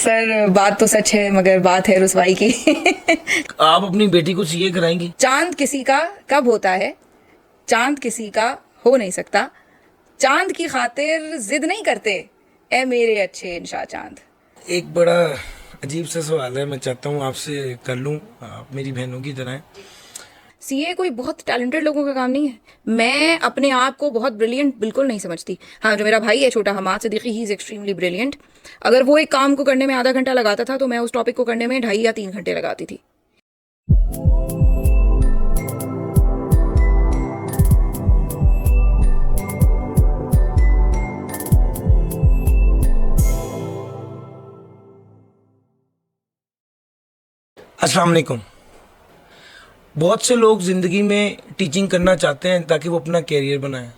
Sir बात तो सच है मगर बात है रुसवाई की। आप अपनी बेटी को सीए कराएंगी? चांद किसी का कब होता है, चांद किसी का हो नहीं सकता, चांद की खातिर जिद नहीं करते ए मेरे अच्छे इंशा चांद। एक बड़ा अजीब सा सवाल है, मैं चाहता हूँ आपसे कर लूँ, आप मेरी बहनों की तरह हैं। सीए कोई बहुत टैलेंटेड लोगों का काम नहीं है। मैं अपने आप को बहुत ब्रिलियंट बिल्कुल नहीं समझती। हाँ, जो मेरा भाई है छोटा Hamad Siddiqui, he is extremely brilliant. अगर वो एक काम को करने में आधा घंटा लगाता था तो मैं उस टॉपिक को करने में 2.5 या 3 घंटे लगाती थी। अस्सलाम वालेकुम। बहुत से लोग ज़िंदगी में टीचिंग करना चाहते हैं ताकि वो अपना कैरियर बनाएं,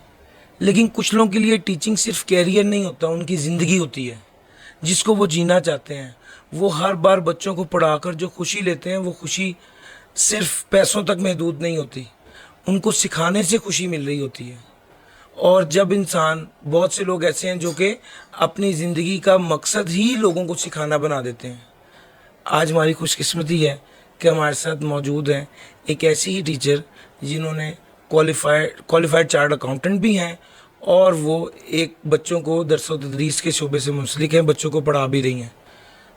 लेकिन कुछ लोगों के लिए टीचिंग सिर्फ कैरियर नहीं होता, उनकी ज़िंदगी होती है जिसको वो जीना चाहते हैं। वो हर बार बच्चों को पढ़ाकर जो खुशी लेते हैं वो खुशी सिर्फ पैसों तक महदूद नहीं होती, उनको सिखाने से खुशी मिल रही होती है। और जब इंसान, बहुत से लोग ऐसे हैं जो कि अपनी ज़िंदगी का मकसद ही लोगों को सिखाना बना देते हैं। आज हमारी खुशकिस्मती है कि हमारे साथ मौजूद हैं एक ऐसी ही टीचर जिन्होंने क्वालिफाइड चार्ट अकाउंटेंट भी हैं और वो एक बच्चों को दरस व तदरीस के शोबे से मुंसलिक हैं, बच्चों को पढ़ा भी रही हैं।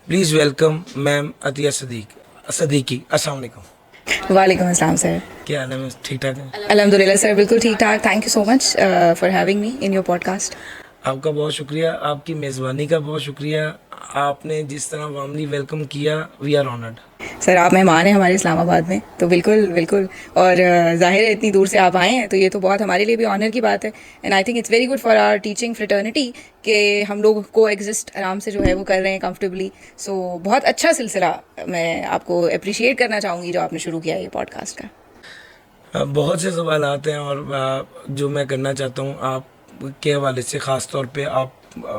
Please welcome ma'am Atiya Siddiqui. अस्सलाम वालेकुम। वालेकुम अस्सलाम सर। क्या हाल है मैम, ठीक ठाक है? अल्हम्दुलिल्लाह सर, बिल्कुल ठीक ठाक। Thank you so much for having me in your podcast. आपका बहुत शुक्रिया, आपकी मेज़बानी का बहुत शुक्रिया। आपने जिस तरह वार्मली वेलकम किया, वी आर ऑनर्ड। सर आप मेहमान हैं हमारे इस्लामाबाद में, तो बिल्कुल बिल्कुल। और जाहिर है इतनी दूर से आप आए हैं तो ये तो बहुत हमारे लिए भी ऑनर की बात है। And I think it's very good for our teaching fraternity कि हम लोग को एग्जिस्ट आराम से जो है वो कर रहे हैं कंफर्टेबली। सो बहुत अच्छा सिलसिला, मैं आपको अप्रिशिएट करना चाहूँगी जो आपने शुरू किया है ये पॉडकास्ट का। बहुत से सवाल आते हैं और जो मैं करना चाहता हूँ आप के हवाले से, ख़ास तौर पे आप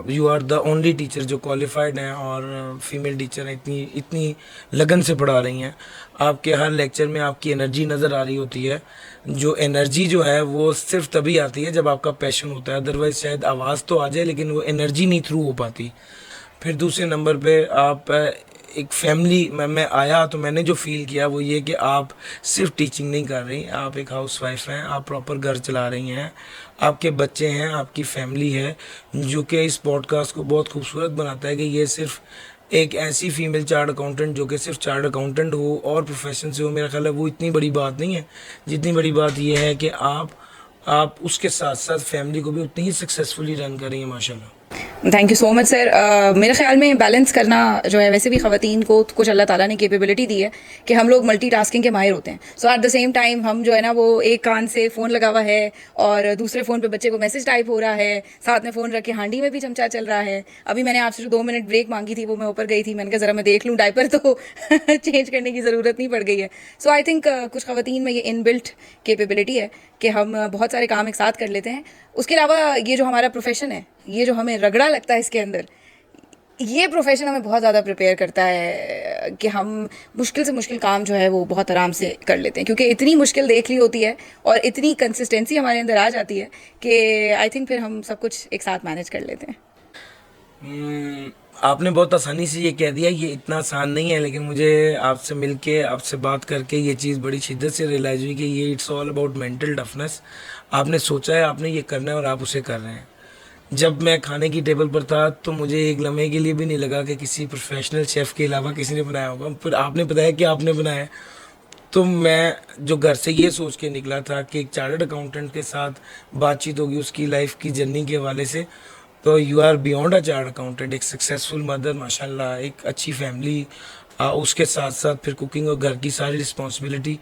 you are the only teacher जो क्वालिफाइड हैं और फीमेल टीचर हैं, इतनी लगन से पढ़ा रही हैं। आपके हर लेक्चर में आपकी एनर्जी नज़र आ रही होती है। जो एनर्जी जो है वो सिर्फ तभी आती है जब आपका पैशन होता है, अदरवाइज़ शायद आवाज़ तो आ जाए लेकिन वो एनर्जी नहीं थ्रू हो पाती। फिर दूसरे नंबर पे आप एक फैमिली में मैं आया तो मैंने जो फील किया वो ये कि आप सिर्फ टीचिंग नहीं कर रही, आप एक हाउसवाइफ हैं, आप प्रॉपर घर चला रही हैं, आपके बच्चे हैं, आपकी फैमिली है, जो कि इस पॉडकास्ट को बहुत खूबसूरत बनाता है कि ये सिर्फ एक ऐसी फीमेल चार्ट अकाउंटेंट जो कि सिर्फ चार्ट अकाउंटेंट हो और प्रोफेशन से हो, मेरा ख्याल है वो इतनी बड़ी बात नहीं है। जितनी बड़ी बात ये है कि आप उसके साथ साथ फैमिली को भी उतनी ही सक्सेसफुली रन कर रही हैं, माशाल्लाह। Thank you so much sir. मेरे ख्याल में बैलेंस करना जो है, वैसे भी ख़वातीन को कुछ अल्लाह ताला ने कैपेबिलिटी दी है कि हम लोग मल्टीटास्किंग के माहिर होते हैं। सो एट द सेम टाइम हम जो है ना वो एक कान से फ़ोन लगा हुआ है और दूसरे फ़ोन पे बच्चे को मैसेज टाइप हो रहा है, साथ में फ़ोन रख के हांडी में भी चमचा चल रहा है। अभी मैंने आपसे जो 2 मिनट ब्रेक मांगी थी वो मैं ऊपर गई थी, मैंने कहा ज़रा मैं देख लूँ डायपर तो चेंज करने की ज़रूरत नहीं पड़ गई है। सो आई थिंक कुछ ख़वातीन में ये इनबिल्ट कैपेबिलिटी है कि हम बहुत सारे काम एक साथ कर लेते हैं। उसके अलावा ये जो हमारा प्रोफेशन है, ये जो हमें रगड़ा लगता है इसके अंदर, ये प्रोफेशन हमें बहुत ज़्यादा प्रिपेयर करता है कि हम मुश्किल से मुश्किल काम जो है वो बहुत आराम से कर लेते हैं, क्योंकि इतनी मुश्किल देख ली होती है और इतनी कंसिस्टेंसी हमारे अंदर आ जाती है कि आई थिंक फिर हम सब कुछ एक साथ मैनेज कर लेते हैं। आपने बहुत आसानी से ये कह दिया, ये इतना आसान नहीं है, लेकिन मुझे आपसे मिलके, आपसे बात करके ये चीज़ बड़ी शिद्दत से रियलाइज़ हुई कि ये it's all about mental toughness. आपने सोचा है, आपने ये करना है और आप उसे कर रहे हैं। जब मैं खाने की टेबल पर था तो मुझे एक लम्हे के लिए भी नहीं लगा कि किसी प्रोफेशनल शेफ़ के अलावा किसी ने बनाया होगा। फिर आपने बताया कि आपने बनाया, तो मैं जो घर से ये सोच के निकला था कि एक चार्टर्ड अकाउंटेंट के साथ बातचीत होगी उसकी लाइफ की जर्नी के हवाले से, तो you are beyond a chart accountant, एक सक्सेसफुल मदर माशाल्लाह, एक अच्छी फैमिली, उसके साथ साथ फिर कुकिंग और घर की सारी रिस्पॉन्सिबिलिटी।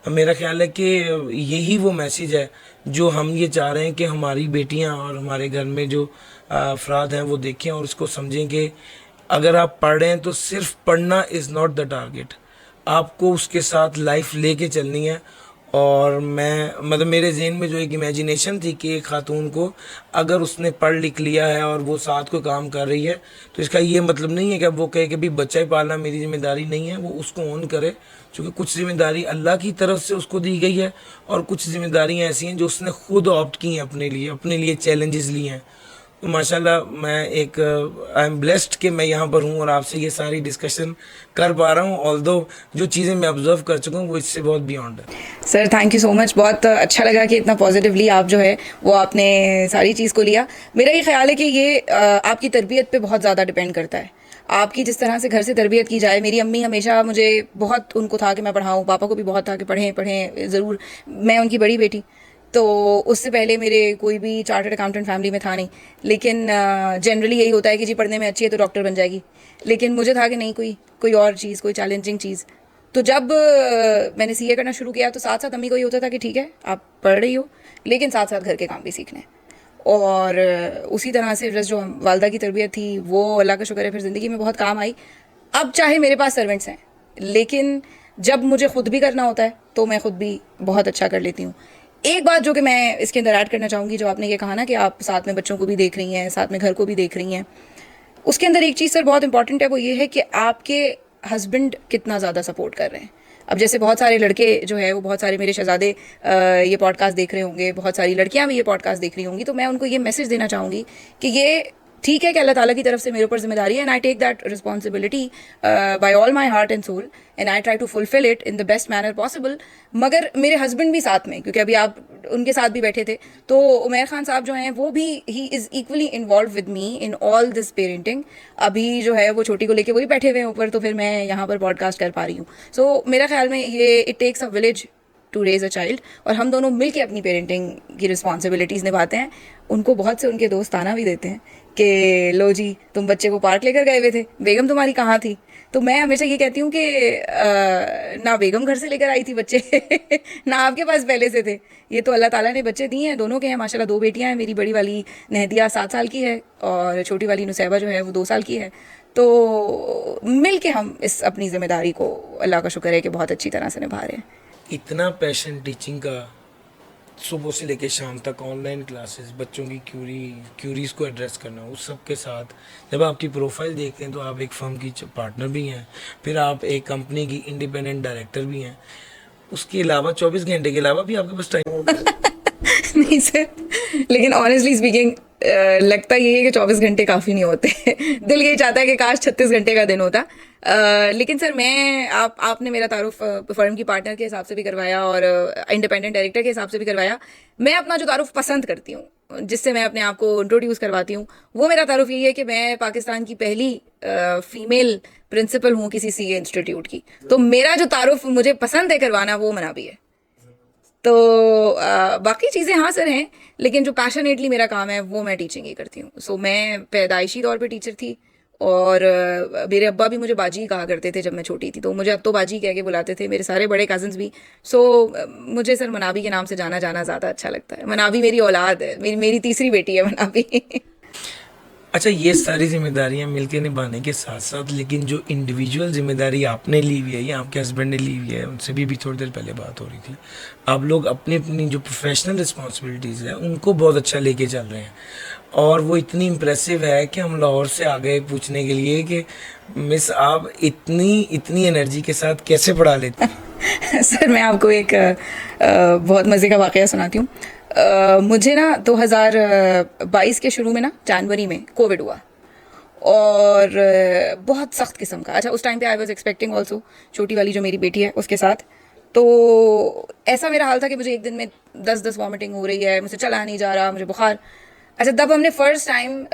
मेरा ख्याल है कि यही वो मैसेज है जो हम ये चाह रहे हैं कि हमारी बेटियां और हमारे घर में जो अफराद हैं वो देखें और उसको समझें कि अगर आप पढ़ रहे हैं तो सिर्फ पढ़ना इज़ नॉट द टारगेट, आपको उसके साथ लाइफ लेके चलनी है। और मैं मतलब मेरे जहन में जो एक इमेजिनेशन थी कि एक खातून को अगर उसने पढ़ लिख लिया है और वो साथ को काम कर रही है तो इसका ये मतलब नहीं है कि वो कहे कि भाई बच्चा ही पालना मेरी जिम्मेदारी नहीं है, वो उसको ऑन करे, क्योंकि कुछ जिम्मेदारी अल्लाह की तरफ से उसको दी गई है और कुछ जिम्मेदारियां ऐसी हैं जो उसने खुद ऑप्ट की हैं, अपने लिए चैलेंजेस लिए हैं। तो माशाल्लाह मैं एक आई एम ब्लेस्ड कि मैं यहाँ पर हूँ और आपसे ये सारी डिस्कशन कर पा रहा हूँ, ऑल्दो जो चीज़ें मैं ऑब्जर्व कर चुका हूँ वो इससे बहुत बियॉन्ड है। Sir thank you so much, बहुत अच्छा लगा कि इतना पॉजिटिवली आप जो है वो आपने सारी चीज़ को लिया। मेरा ये ख्याल है कि ये आपकी तरबियत पे बहुत ज़्यादा डिपेंड करता है, आपकी जिस तरह से घर से तरबियत की जाए। मेरी अम्मी हमेशा मुझे बहुत उनको था कि मैं पढ़ाऊँ, पापा को भी बहुत था कि पढ़ें पढ़ें ज़रूर। मैं उनकी बड़ी बेटी, तो उससे पहले मेरे कोई भी चार्टर्ड अकाउंटेंट फैमिली में था नहीं, लेकिन जनरली यही होता है कि जी पढ़ने में अच्छी है तो डॉक्टर बन जाएगी। लेकिन मुझे था कि नहीं, कोई और चीज़, कोई चैलेंजिंग चीज़। तो जब मैंने सीए करना शुरू किया तो साथ साथ अम्मी को ये होता था कि ठीक है आप पढ़ रही हो लेकिन साथ साथ घर के काम भी सीखने हैं। और उसी तरह से फिर जो वालदा की तरबियत थी वो अल्लाह का शुक्र है फिर ज़िंदगी में बहुत काम आई। अब चाहे मेरे पास सर्वेंट्स हैं, लेकिन जब मुझे खुद भी करना होता है तो मैं खुद भी बहुत अच्छा कर लेती हूँ। एक बात जो कि मैं इसके अंदर ऐड करना चाहूँगी, जो आपने ये कहा ना कि आप साथ में बच्चों को भी देख रही हैं, साथ में घर को भी देख रही हैं, उसके अंदर एक चीज़ सर बहुत इंपॉर्टेंट है, वो ये है कि आपके हस्बैंड कितना ज़्यादा सपोर्ट कर रहे हैं। अब जैसे बहुत सारे लड़के जो है वो, बहुत सारे मेरे शहजादे ये पॉडकास्ट देख रहे होंगे, बहुत सारी लड़कियां भी ये पॉडकास्ट देख रही होंगी, तो मैं उनको ये मैसेज देना चाहूँगी कि ये ठीक है कि अल्लाह ताला की तरफ से मेरे ऊपर जिम्मेदारी है, and I take that responsibility by all my heart and soul, and I try to fulfil it in the best manner possible. मगर मेरे हस्बैंड भी साथ में, क्योंकि अभी आप उनके साथ भी बैठे थे, तो उमैर खान साहब जो हैं वो भी, he is equally involve with me in all this parenting. अभी जो है वो छोटी को लेके वही बैठे हुए हैं ऊपर, तो फिर मैं यहाँ पर पॉडकास्ट कर पा रही हूँ। सो मेरा ख्याल में ये it takes a village to raise a child, और हम दोनों मिल के अपनी पेरेंटिंग की रिस्पॉन्सिबिलिटीज़ निभाते हैं। उनको बहुत से उनके दोस्त ताना भी देते हैं कि लो जी तुम बच्चे को पार्क लेकर गए हुए थे, बेगम तुम्हारी कहाँ थी। तो मैं हमेशा ये कहती हूँ कि ना बेगम घर से लेकर आई थी बच्चे ना आपके पास पहले से थे, ये तो अल्लाह ताला ने बच्चे दिए हैं। दोनों के हैं माशाल्लाह, 2 बेटियां हैं, मेरी बड़ी वाली नहदिया 7 साल की है और छोटी वाली नुसैबा जो है वो 2 साल की है। तो मिल के हम इस अपनी जिम्मेदारी को, अल्लाह का शुक्र है कि बहुत अच्छी तरह से निभा रहे हैं। इतना पैशन टीचिंग का, सुबह से लेकर शाम तक ऑनलाइन क्लासेस, बच्चों की क्यूरीज को एड्रेस करना, उस सब के साथ जब आपकी प्रोफाइल देखते हैं तो आप एक फर्म की पार्टनर भी हैं, फिर आप एक कंपनी की इंडिपेंडेंट डायरेक्टर भी हैं। उसके अलावा 24 घंटे के अलावा भी आपके पास टाइम नहीं सर, लेकिन ऑनेस्टली स्पीकिंग लगता ये है कि 24 घंटे काफ़ी नहीं होते दिल यही चाहता है कि काश 36 घंटे का दिन होता। लेकिन सर मैं, आपने मेरा तारुफ फर्म की पार्टनर के हिसाब से भी करवाया और इंडिपेंडेंट डायरेक्टर के हिसाब से भी करवाया। मैं अपना जो तारुफ पसंद करती हूँ, जिससे मैं अपने आप को इंट्रोड्यूस करवाती हूँ, वो मेरा तारुफ यही है कि मैं पाकिस्तान की पहली फीमेल प्रिंसिपल हूँ किसी सीए इंस्टीट्यूट की। तो मेरा जो तारुफ मुझे पसंद है करवाना वो मनाबी है। तो बाकी चीज़ें हाँ सर हैं, लेकिन जो पैशनेटली मेरा काम है वो मैं टीचिंग ही करती हूँ। सो मैं पैदाइशी तौर पे टीचर थी, और मेरे अब्बा भी मुझे बाजी कहा करते थे जब मैं छोटी थी, तो मुझे अब तो बाजी कह के बुलाते थे, मेरे सारे बड़े कज़न्स भी। सो मुझे सर मनाबी के नाम से जाना ज़्यादा अच्छा लगता है। मनाबी मेरी औलाद है, मेरी तीसरी बेटी है मनाबी अच्छा, ये सारी जिम्मेदारियां मिलकर निभाने के साथ साथ, लेकिन जो इंडिविजुअल जिम्मेदारी आपने ली हुई है या आपके हस्बैंड ने ली हुई है, उनसे भी थोड़ी देर पहले बात हो रही थी, आप लोग अपनी अपनी जो प्रोफेशनल रिस्पॉन्सिबिलिटीज़ है उनको बहुत अच्छा लेके चल रहे हैं, और वो इतनी इम्प्रेसिव है कि हम लाहौर से आ गए पूछने के लिए कि मिस आप इतनी एनर्जी के साथ कैसे पढ़ा लेती हैं? सर मैं आपको एक बहुत मज़े का वाक़या सुनाती हूँ। मुझे ना 2022 के शुरू में ना जनवरी में कोविड हुआ, और बहुत सख्त किस्म का। अच्छा, उस टाइम पे आई वाज एक्सपेक्टिंग ऑल्सो, छोटी वाली जो मेरी बेटी है उसके साथ। तो ऐसा मेरा हाल था कि मुझे एक दिन में 10 वॉमिटिंग हो रही है, मुझे चला नहीं जा रहा, मुझे बुखार। अच्छा, तब हमने फर्स्ट टाइम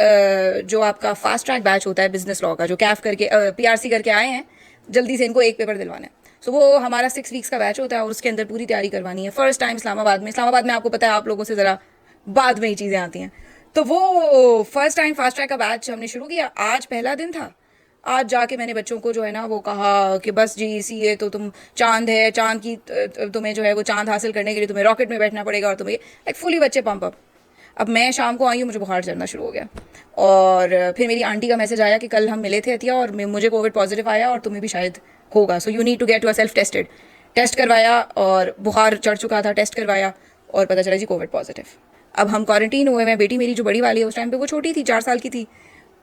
जो आपका फास्ट ट्रैक बैच होता है बिजनेस लॉ का, जो कैफ करके पीआरसी करके आए हैं, जल्दी से इनको एक पेपर दिलवाना है। सो वो हमारा 6 वीक्स का बैच होता है और उसके अंदर पूरी तैयारी करवानी है। फर्स्ट टाइम इस्लामाबाद में आपको पता है आप लोगों से ज़रा बाद में ही चीज़ें आती हैं। तो वो फर्स्ट टाइम फास्ट ट्रैक का बैच हमने शुरू किया। आज पहला दिन था। आज जाके मैंने बच्चों को जो है ना वो कहा कि बस जी सीए तो तुम चांद है, चांद की तुम्हें जो है वो चांद हासिल करने के लिए तुम्हें रॉकेट में बैठना पड़ेगा, और तुम्हें लाइक फुली बच्चे पंप अप। अब मैं शाम को आई हूँ, मुझे बुखार चढ़ना शुरू हो गया, और फिर मेरी आंटी का मैसेज आया कि कल हम मिले थे अतिया और मुझे कोविड पॉजिटिव आया और तुम्हें भी शायद होगा, so you need to get yourself tested. Test करवाया और बुखार चढ़ चुका था, टेस्ट करवाया और पता चला जी कोविड पॉजिटिव। अब हम क्वारंटीन हुए हैं। बेटी मेरी जो बड़ी वाली है उस टाइम पे वो छोटी थी, 4 साल की थी।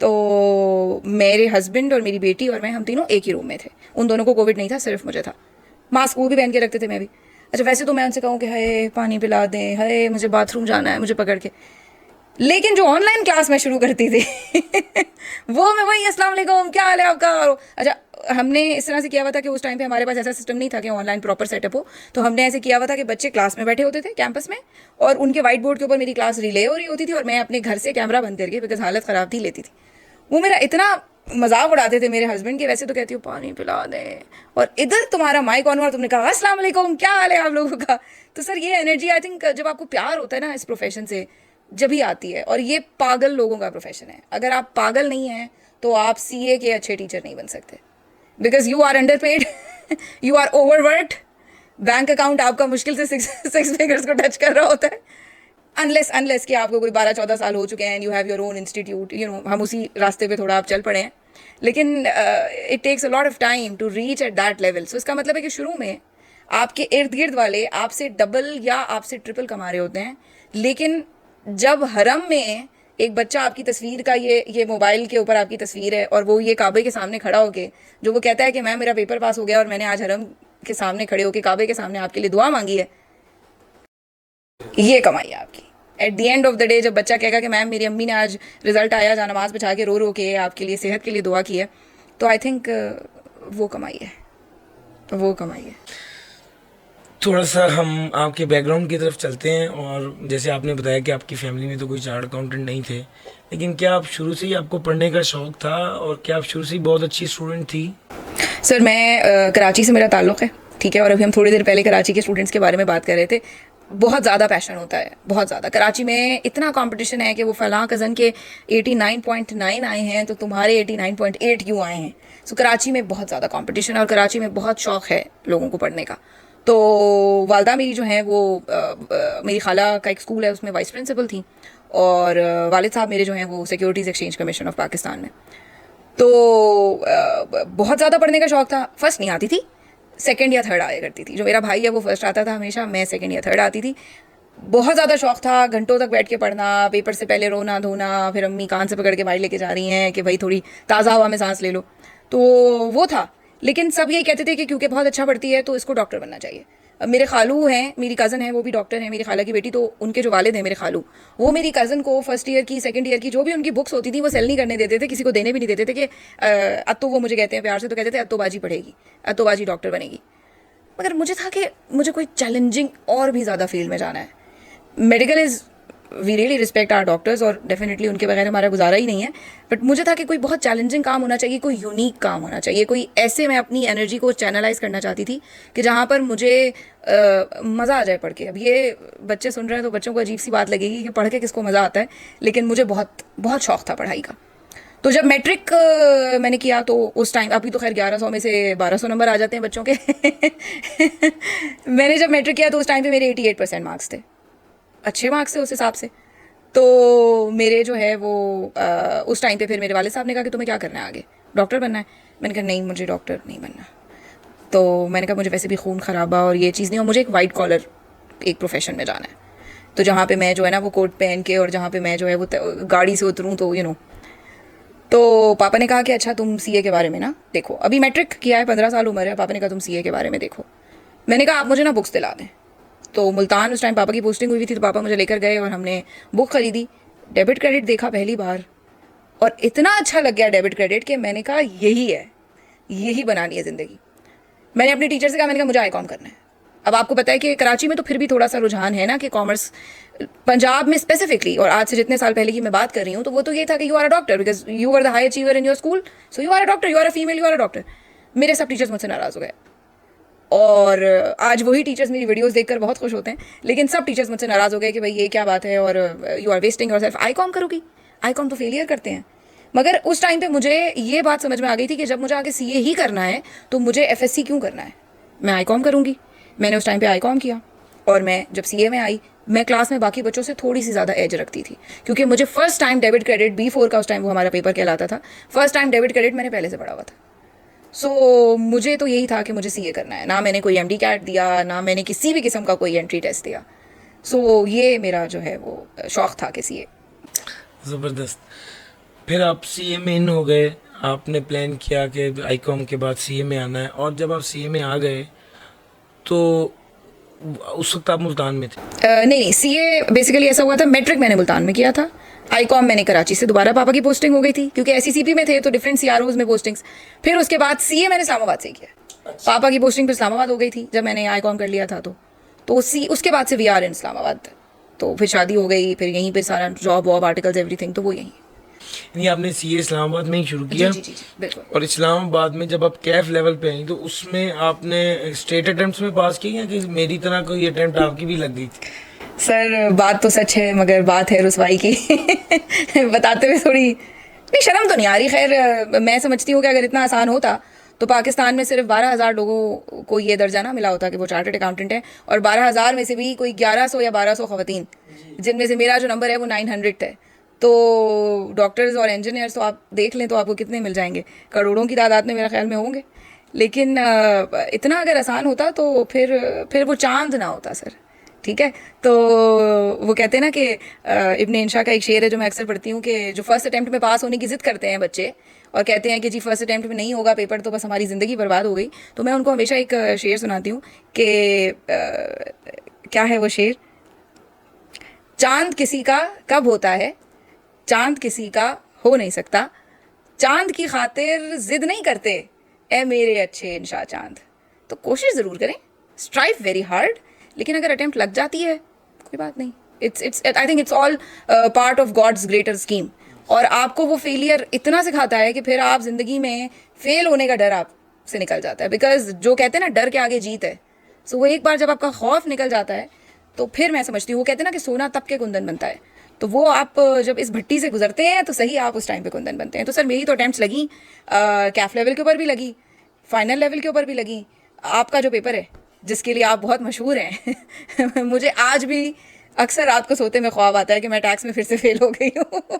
तो मेरे हस्बैंड और मेरी बेटी और मैं, हम तीनों एक ही रूम में थे। उन दोनों को कोविड नहीं था, सिर्फ मुझे था। मास्क वो भी पहन के रखते थे, मैं भी। अच्छा, वैसे तो मैं उनसे कहूँ कि हाय पानी पिला दें, हाय मुझे बाथरूम जाना है, मुझे पकड़ के, लेकिन जो ऑनलाइन क्लास मैं शुरू करती थी वो मैं वही अस्सलाम वालेकुम क्या हाल है आपका। अच्छा, हमने इस तरह से किया हुआ था कि उस टाइम पे हमारे पास ऐसा सिस्टम नहीं था कि ऑनलाइन प्रॉपर सेटअप हो, तो हमने ऐसे किया हुआ था कि बच्चे क्लास में बैठे होते थे कैंपस में, और उनके वाइट बोर्ड के ऊपर मेरी क्लास रिले हो रही होती थी, और मैं अपने घर से कैमरा बंद करके, बिकॉज हालत ख़राब थी, लेती थी। वो मेरा इतना मजाक उड़ाते थे मेरे हस्बैंड के, वैसे तो कहती हूँ पानी पिला दे, और इधर तुम्हारा माइक ऑन हुआ, तुमने कहा अस्सलाम वालेकुम क्या हाल है आप लोगों का। तो सर ये एनर्जी आई थिंक जब आपको प्यार होता है ना इस प्रोफेशन से, जब ही आती है। और ये पागल लोगों का प्रोफेशन है, अगर आप पागल नहीं हैं तो आप सीए के अच्छे टीचर नहीं बन सकते, because you are underpaid, you are overworked, bank account आपका मुश्किल से सिक्स फिगर्स को टच कर रहा होता है, अनलेस कि आपको कोई 12-14 साल हो चुके हैं, you have your own institute, you know, हम उसी रास्ते पे थोड़ा आप चल पड़े हैं, लेकिन it takes a lot of time to reach at that level. So इसका मतलब है कि शुरू में आपके इर्द गिर्द वाले आपसे डबल या आपसे ट्रिपल कमा रहे होते हैं, लेकिन जब हरम में एक बच्चा आपकी तस्वीर का ये मोबाइल के ऊपर आपकी तस्वीर है, और वो ये काबे के सामने खड़ा होके जो वो कहता है कि मैम मेरा पेपर पास हो गया और मैंने आज हरम के सामने खड़े होके काबे के सामने आपके लिए दुआ मांगी है, ये कमाई है आपकी। At the end of the day जब बच्चा कहेगा कि मैम मेरी अम्मी ने आज रिजल्ट आया, जहाँ नमाज बिछा के रो रो के आपके लिए सेहत के लिए दुआ की है, तो आई थिंक वो कमाई है, वो कमाई है। थोड़ा सा हम आपके बैकग्राउंड की तरफ चलते हैं। और जैसे आपने बताया कि आपकी फैमिली में तो कोई चार्टर्ड अकाउंटेंट नहीं थे, लेकिन क्या आप शुरू से ही आपको पढ़ने का शौक था, और क्या आप शुरू से ही बहुत अच्छी स्टूडेंट थी? सर मैं कराची से मेरा ताल्लुक़ है, ठीक है, और अभी हम थोड़ी देर पहले कराची के स्टूडेंट्स के बारे में बात कर रहे थे। बहुत ज़्यादा पैशन होता है, बहुत ज़्यादा। कराची में इतना कंपटीशन है कि वो फलां कज़न के 89.9 आए हैं तो तुम्हारे 89.8 क्यों आए हैं। सो कराची में बहुत ज़्यादा कंपटीशन है, और कराची में बहुत शौक़ है लोगों को पढ़ने का। तो वालदा मेरी जो है वो मेरी खाला का एक स्कूल है उसमें वाइस प्रिंसिपल थी, और वालिद साहब मेरे जो हैं वो securities exchange commission of Pakistan में। तो बहुत ज़्यादा पढ़ने का शौक़ था। फर्स्ट नहीं आती थी, सेकंड या थर्ड आया करती थी। जो मेरा भाई है वो फर्स्ट आता था हमेशा, मैं सेकंड या थर्ड आती थी। बहुत ज़्यादा शौक़ था, घंटों तक बैठ के पढ़ना, पेपर से पहले रोना धोना, फिर अम्मी कान से पकड़ के बाहर लेके जा रही हैं कि भाई थोड़ी ताज़ा हवा में सांस ले लो, तो वो था। लेकिन सब यही कहते थे कि क्योंकि बहुत अच्छा पढ़ती है तो इसको डॉक्टर बनना चाहिए। अब मेरे खालू हैं, मेरी कज़न है, वो भी डॉक्टर हैं, मेरी खाला की बेटी, तो उनके जो वालिद हैं मेरे खालू, वो मेरी कज़न को फर्स्ट ईयर की सेकंड ईयर की जो भी उनकी बुक्स होती थी वो सेल नहीं करने देते थे, किसी को देने भी नहीं देते थे कि अत्तो, वो मुझे कहते हैं प्यार से, तो कहते थे अत्तोबाजी पढ़ेगी, अत्तोबाजी डॉक्टर बनेगी। मगर मुझे था कि मुझे कोई चैलेंजिंग और भी ज़्यादा फील्ड में जाना है। Medical is, we really respect our doctors, और डेफिनेटली उनके बगैर हमारा गुजारा ही नहीं है, बट मुझे था कि कोई बहुत चैलेंजिंग काम होना चाहिए, कोई यूनिक काम होना चाहिए, कोई ऐसे मैं अपनी एनर्जी को चैनलाइज करना चाहती थी कि जहाँ पर मुझे मज़ा आ जाए पढ़ के। अब ये बच्चे सुन रहे हैं तो बच्चों को अजीब सी बात लगेगी कि पढ़ के किसको मज़ा आता है, लेकिन मुझे बहुत बहुत शौक़ था पढ़ाई का। तो जब मैट्रिक मैंने किया तो उस टाइम, अभी तो खैर 1100 में से 1200 नंबर आ जाते हैं बच्चों के मैंने जब मैट्रिक किया तो उस टाइम पे मेरे 88% मार्क्स थे, अच्छे मार्क्स थे उस हिसाब से। तो मेरे जो है वो उस टाइम पे फिर मेरे वाले साहब ने कहा कि तुम्हें क्या करना है आगे, डॉक्टर बनना है। मैंने कहा नहीं, मुझे डॉक्टर नहीं बनना। तो मैंने कहा मुझे वैसे भी खून खराबा और ये चीज़ नहीं, और मुझे एक वाइट कॉलर एक प्रोफेशन में जाना है, तो जहाँ पे मैं जो है ना वो कोट पहन के, और जहाँ पे मैं जो है वो गाड़ी से उतरूँ, तो यू नो। तो पापा ने कहा कि अच्छा तुम सीए के बारे में ना देखो, अभी मैट्रिक किया है, 15 साल उम्र है। पापा ने कहा तुम सीए के बारे में देखो। मैंने कहा आप मुझे ना बुक्स दिला दें। तो मुल्तान उस टाइम पापा की पोस्टिंग हुई थी, तो पापा मुझे लेकर गए और हमने बुक खरीदी। डेबिट क्रेडिट देखा पहली बार, और इतना अच्छा लग गया डेबिट क्रेडिट कि मैंने कहा यही है, यही बनानी है ज़िंदगी। मैंने अपने टीचर से कहा, मैंने कहा मुझे आईकॉम करना है। अब आपको पता है कि कराची में तो फिर भी थोड़ा सा रुझान है ना कि कॉमर्स, पंजाब में स्पेसिफिकली, और आज से जितने साल पहले की मैं बात कर रही हूँ, तो वो तो ये था कि you are a doctor because you are the high achiever in your school, so you are a doctor, you are a female, you are a doctor. मेरे सब टीचर्स मुझसे नाराज़ हो गए, और आज वही टीचर्स मेरी वीडियोस देखकर बहुत खुश होते हैं, लेकिन सब टीचर्स मुझसे नाराज़ हो गए कि भाई ये क्या बात है, और you are wasting yourself. ICom करोगी, आईकॉम तो फेलियर करते हैं। मगर उस टाइम पे मुझे ये बात समझ में आ गई थी कि जब मुझे आगे सीए ही करना है तो मुझे एफएससी क्यों करना है, मैं आईकॉम करूँगी। मैंने उस टाइम पे आईकॉम किया, और मैं जब सीए में आई, मैं क्लास में बाकी बच्चों से थोड़ी सी ज़्यादा एज रखती थी, क्योंकि मुझे first time debit credit B4 का, उस टाइम वो हमारा पेपर कहलाता था, फर्स्ट टाइम डेबिट क्रेडिट मैंने पहले से पढ़ा हुआ था। सो मुझे तो यही था कि मुझे सीए करना है। ना मैंने कोई MD कैट दिया, ना मैंने किसी भी किस्म का कोई एंट्री टेस्ट दिया। सो ये मेरा जो है वो शौक़ था कि सीए। ज़बरदस्त। फिर आप सीए में इन हो गए, आपने प्लान किया कि आईकॉम के बाद सीए में आना है, और जब आप सीए में आ गए तो उस वक्त आप मुल्तान में थे? नहीं, सीए बेसिकली ऐसा हुआ था, मैट्रिक मैंने मुल्तान में किया था, आईकॉम मैंने कराची से दोबारा पापा की पोस्टिंग हो गई थी, क्योंकि एससीसीपी में थे तो डिफरेंट सीआरओज में पोस्टिंग्स। फिर उसके बाद सीए मैंने इस्लामाबाद से किया। पापा की पोस्टिंग फिर इस्लामाबाद हो गई थी जब मैंने आईकॉम कर लिया था। तो उसके बाद से वीआर इन इस्लामाबाद। तो फिर शादी हो गई, फिर यहीं पे सारा जॉब वॉब आर्टिकल्स एवरीथिंग तो वो यहीं। यानी आपने सीए इस्लामाबाद में ही शुरू जी किया। जी जी जी, बिल्कुल। और इस्लामाबाद में जब आप कैफ लेवल पे आई तो उसमें आपने स्टेट अटेम्प्ट्स में पास किया, कि मेरी तरह कोई अटेम्प्ट आपकी भी लग गई थी? सर बात तो सच है, मगर बात है रुसवाई की। बताते हुए थोड़ी नहीं, शर्म तो नहीं आ रही। खैर मैं समझती हूँ कि अगर इतना आसान होता तो पाकिस्तान में सिर्फ 12,000 लोगों को ये दर्जा ना मिला होता कि वो चार्टर्ड अकाउंटेंट है, और 12,000 में से भी कोई 1100 या 1200 खवातीन, जिनमें से मेरा जो नंबर है वो 900 है। तो डॉक्टर्स और इंजीनियर्स तो आप देख लें तो आपको कितने मिल जाएंगे, करोड़ों की तादाद में मेरा ख्याल में होंगे। लेकिन इतना अगर आसान होता तो फिर वो चांद ना होता सर। ठीक है, तो वो कहते हैं ना कि इब्न इंशा का एक शेर है जो मैं अक्सर पढ़ती हूँ, कि जो फर्स्ट अटेम्प्ट में पास होने की जिद करते हैं बच्चे और कहते हैं कि जी फर्स्ट अटेम्प्ट में नहीं होगा पेपर तो बस हमारी ज़िंदगी बर्बाद हो गई, तो मैं उनको हमेशा एक शेर सुनाती हूँ कि क्या है वो शेर, चांद किसी का कब होता है, चांद किसी का हो नहीं सकता, चांद की खातिर जिद नहीं करते ए मेरे अच्छे इंशा चांद। तो कोशिश ज़रूर करें, स्ट्राइव वेरी हार्ड, लेकिन अगर अटेम्प्ट लग जाती है कोई बात नहीं। It's I think it's all part of God's greater scheme. और आपको वो फेलियर इतना सिखाता है कि फिर आप ज़िंदगी में फेल होने का डर आपसे निकल जाता है। बिकॉज जो कहते हैं ना डर के आगे जीत है, सो वो एक बार जब आपका खौफ निकल जाता है तो फिर मैं समझती हूँ, वो कहते हैं ना कि सोना तब के कुंदन बनता है, तो वो आप जब इस भट्टी से गुजरते हैं तो सही आप उस टाइम पे कुंदन बनते हैं। तो सर मेरी तो अटैम्प्ट्स लगी, कैफ लेवल के ऊपर भी लगी, फाइनल लेवल के ऊपर भी लगी। आपका जो पेपर है जिसके लिए आप बहुत मशहूर हैं, मुझे आज भी अक्सर रात को सोते में ख्वाब आता है कि मैं टैक्स में फिर से फेल हो गई हूँ।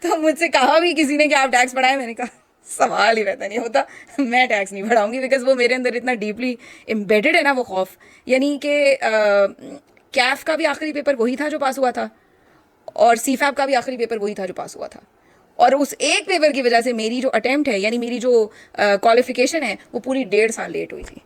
तो मुझसे कहा भी किसी ने कि आप टैक्स पढ़ाएं, मैंने कहा सवाल ही पैदा नहीं होता, मैं टैक्स नहीं पढ़ाऊंगी। बिकॉज वो मेरे अंदर इतना डीपली एम्बेडेड है ना वो खौफ। यानी कि कैफ का भी आखिरी पेपर वही था जो पास हुआ था, और सीफैप का भी आखिरी पेपर वही था जो पास हुआ था, और उस एक पेपर की वजह से मेरी जो अटेम्प्ट है यानी मेरी जो क्वालिफिकेशन है वो पूरी 1.5 साल लेट हुई थी।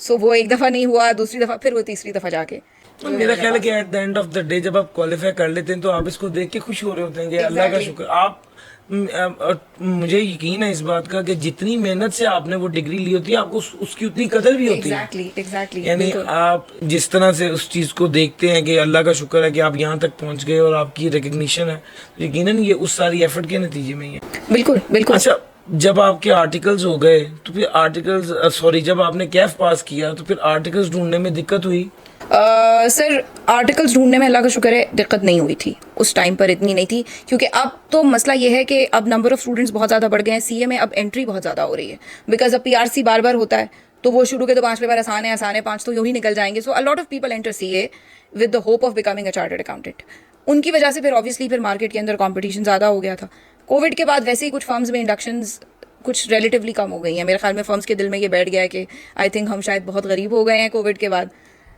सो वो एक दफ़ा नहीं हुआ, दूसरी दफ़ा, फिर वो तीसरी दफ़ा जाके। तो मेरा ख्याल है कि at the end of the day जब आप क्वालिफाई कर लेते हैं तो आप इसको देख के खुश हो रहे होते हैं कि अल्लाह का शुक्र। आप मुझे यकीन है इस बात का कि जितनी मेहनत से आपने वो डिग्री ली होती है आपको उसकी उतनी कदर भी होती है। एग्जैक्टली यानी आप जिस तरह से उस चीज़ को देखते हैं कि अल्लाह का शुक्र है कि आप यहाँ तक पहुँच गए और आपकी रिकग्निशन है, यकीनन ये उस सारी एफर्ट के नतीजे में ही है। बिल्कुल बिल्कुल। अच्छा, जब आपके आर्टिकल्स हो गए तो फिर आर्टिकल्स जब आपने कैफ पास किया तो फिर आर्टिकल्स ढूंढने में दिक्कत हुई? सर आर्टिकल्स ढूंढने में अल्लाह का शुक्र है दिक्कत नहीं हुई थी, उस टाइम पर इतनी नहीं थी, क्योंकि अब तो मसला ये है कि अब नंबर ऑफ स्टूडेंट्स बहुत ज़्यादा बढ़ गए हैं, सीए में अब एंट्री बहुत ज़्यादा हो रही है। बिकॉज अब पीआरसी बार बार होता है, तो वो शुरू के तो 5 पेपर आसान है 5 तो यूँ ही निकल जाएंगे। So a lot of people enter CA with the hope of becoming a chartered accountant. उनकी वजह से फिर ऑब्वियसली फिर मार्केट के अंदर कॉम्पिटिशन ज़्यादा हो गया था। कोविड के बाद वैसे ही कुछ फर्म्स में इंडक्शंस कुछ रिलेटिवली कम हो गई हैं। मेरे ख्याल में फर्म्स के दिल में ये बैठ गया है कि आई थिंक हम शायद बहुत गरीब हो गए हैं कोविड के बाद।